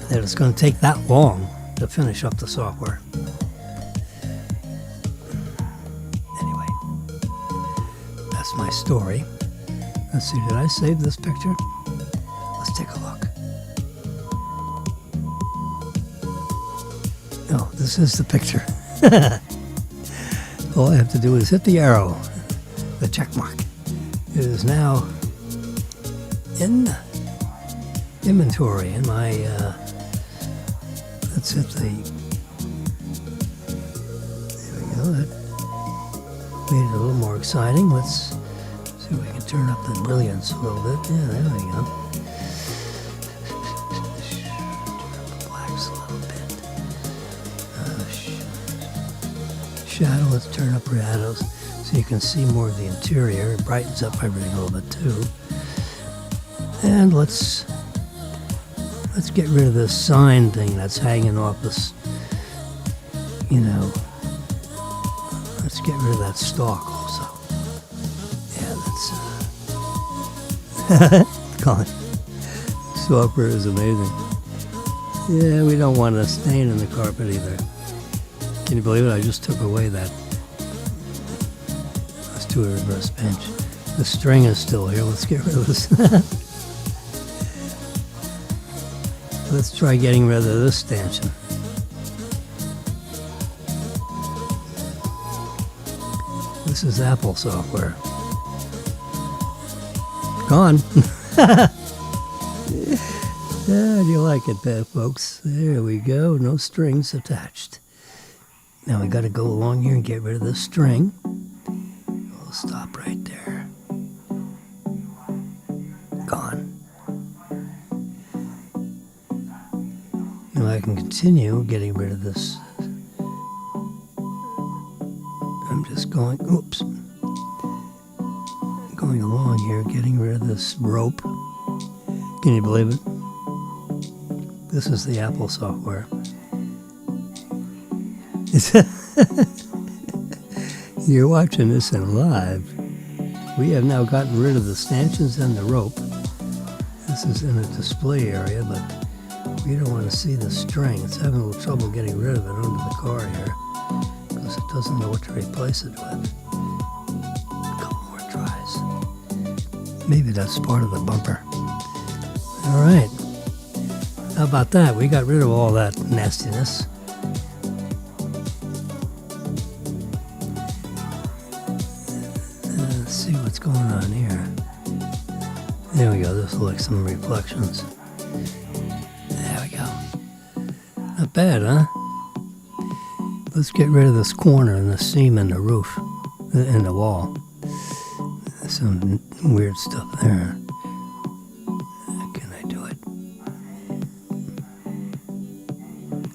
S1: that it's going to take that long to finish up the software. Anyway, that's my story. Let's see, did I save this picture? Let's take a look. Oh, this is the picture. All I have to do is hit the arrow, the check mark. It is now in inventory in my, let's hit the, there we go, that made it a little more exciting. Let's see if we can turn up the brilliance a little bit. Yeah, there we go. Shadow, let's turn up shadows so you can see more of the interior. It brightens up everything a little bit too. And let's get rid of this sign thing that's hanging off this, let's get rid of that stalk also. Yeah, that's Colin. Software is amazing. Yeah, we don't want a stain in the carpet either. Can you believe it? I just took away that. Let's do a reverse pinch. The string is still here. Let's get rid of this. Let's try getting rid of this stanchion. This is Apple software. Gone. Yeah, do you like it, folks? There we go. No strings attached. Now we got to go along here and get rid of this string. We'll stop right there. Gone. Now I can continue getting rid of this. I'm just going, oops. Going along here, getting rid of this rope. Can you believe it? This is the Apple software. You're watching this in live. We have now gotten rid of the stanchions and the rope. This is in a display area, but we don't want to see the string. It's having a little trouble getting rid of it under the car here because it doesn't know what to replace it with. A couple more tries. Maybe that's part of the bumper. All right. How about that? We got rid of all that nastiness. Let's see what's going on here. There we go. This looks like some reflections. There we go. Not bad, huh? Let's get rid of this corner and the seam in the roof, in the wall. Some weird stuff there. Can I do it?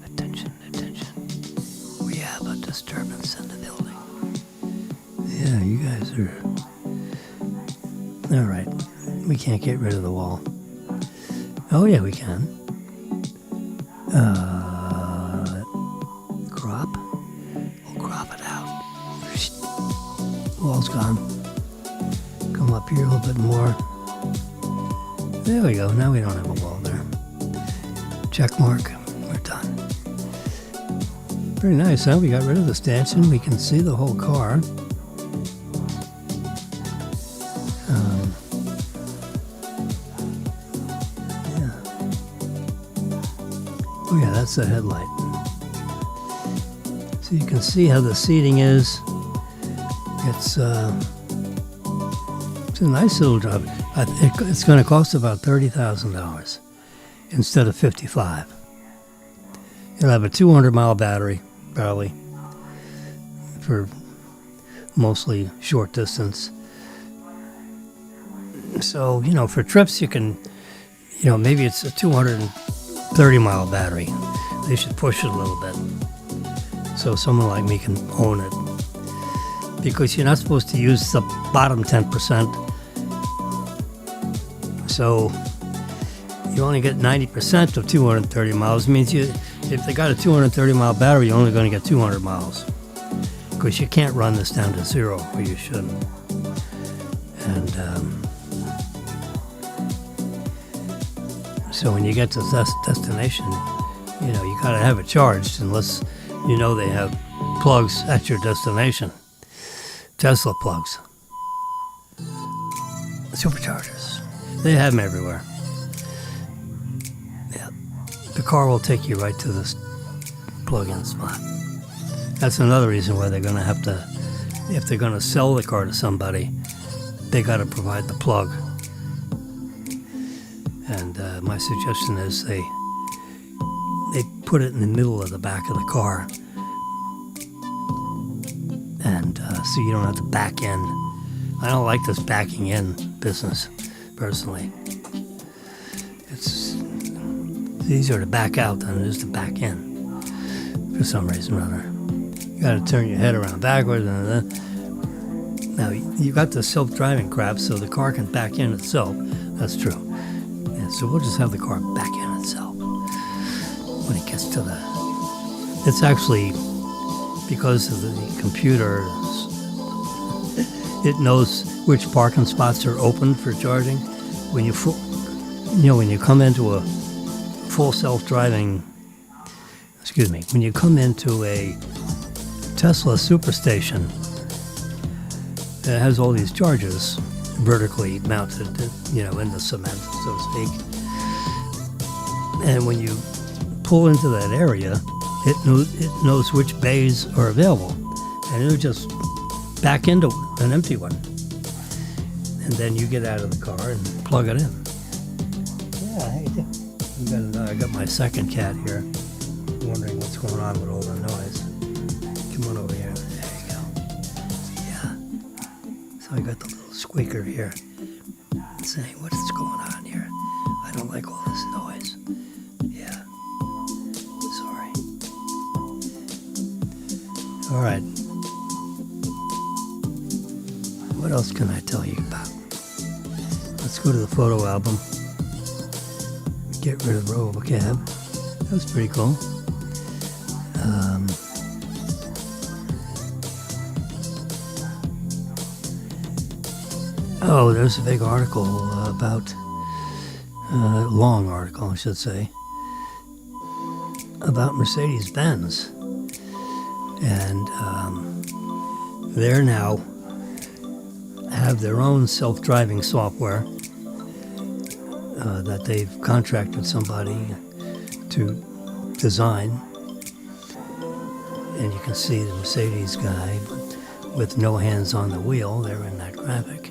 S1: Attention, attention. We have a disturbance in the building. Yeah, you guys are... All right. We can't get rid of the wall. Oh, yeah, we can. Crop. We'll crop it out. Wall's gone. Come up here a little bit more. There we go. Now we don't have a wall there. Check mark. We're done. Very nice, huh? We got rid of the stanchion. We can see the whole car. Oh yeah, that's the headlight. So you can see how the seating is. It's a nice little job. It's going to cost about $30,000 instead of $55,000. It'll have a 200-mile battery, probably, for mostly short distance. So, for trips you can, maybe it's a 230-mile battery. They should push it a little bit so someone like me can own it. Because you're not supposed to use the bottom 10%. So you only get 90% of 230 miles. It means if they got a 230-mile battery, you're only going to get 200 miles. Because you can't run this down to zero, or you shouldn't. And so when you get to the destination, you got to have it charged unless they have plugs at your destination. Tesla plugs. Superchargers. They have them everywhere. Yeah. The car will take you right to this plug-in spot. That's another reason why they're going to have to, if they're going to sell the car to somebody, they got to provide the plug. And my suggestion is they put it in the middle of the back of the car. And so you don't have to back in. I don't like this backing in business, personally. It's easier to back out than it is to back in, for some reason or other. You got to turn your head around backwards. Now, you got the self-driving crap, so the car can back in itself. That's true. And so we'll just have the car back in itself when it gets to the... It's actually... Because of the computer, it knows which parking spots are open for charging. When when you come into a full self-driving, when you come into a Tesla superstation that has all these chargers, vertically mounted, in the cement, so to speak. And when you pull into that area, it knows which bays are available, and it'll just back into an empty one. And then you get out of the car and plug it in. Yeah, hey, I got my second cat here, wondering what's going on with all the noise. Come on over here. There you go. Yeah. So I got the little squeaker here saying, what is going on here? I don't like all this noise. Yeah. Sorry. All right. What else can I tell you about? Let's go to the photo album. Get rid of RoboCab. That was pretty cool. There's a big article about, long article, I should say, about Mercedes-Benz. And they're now have their own self-driving software that they've contracted somebody to design. And you can see the Mercedes guy with no hands on the wheel there in that graphic.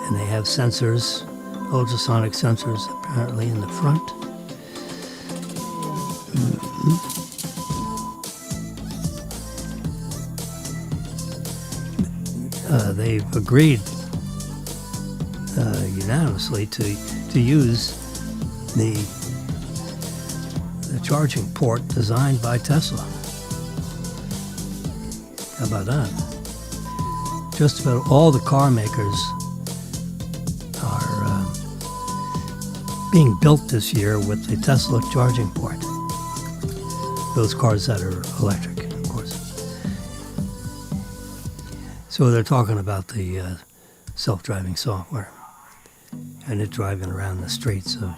S1: And they have sensors, ultrasonic sensors apparently in the front. They've agreed unanimously to use the charging port designed by Tesla. How about that? Just about all the car makers are being built this year with the Tesla charging port. Those cars that are electric, of course. So they're talking about the self-driving software and it driving around the streets of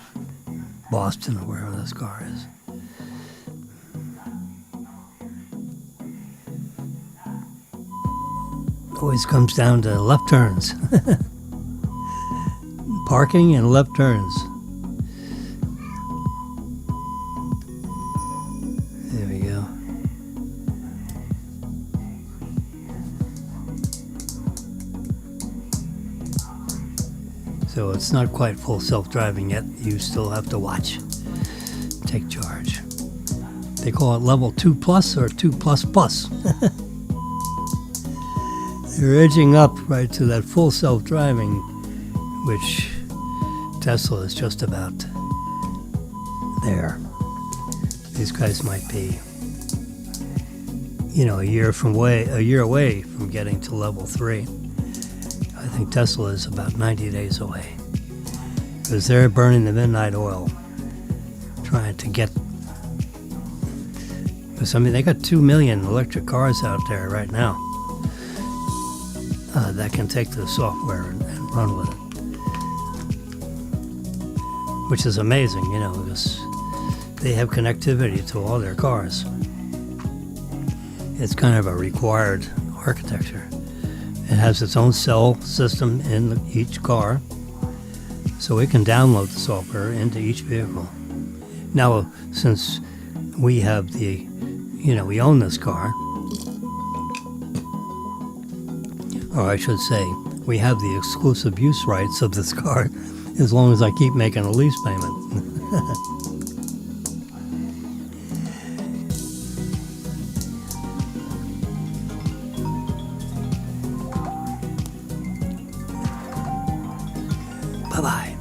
S1: Boston or wherever this car is. Always comes down to left turns. Parking and left turns. There we go. So it's not quite full self-driving yet. You still have to watch. Take charge. They call it level 2 plus or 2 plus plus. They're edging up right to that full self-driving, which Tesla is just about there. These guys might be, a year away from getting to level 3. I think Tesla is about 90 days away, because they're burning the midnight oil, trying to get. Because they got 2 million electric cars out there right now. That can take the software and run with it, which is amazing, because they have connectivity to all their cars. It's kind of a required architecture. It has its own cell system in each car, so it can download the software into each vehicle. Now, since we have we own this car, or I should say, we have the exclusive use rights of this car as long as I keep making a lease payment. Bye-bye.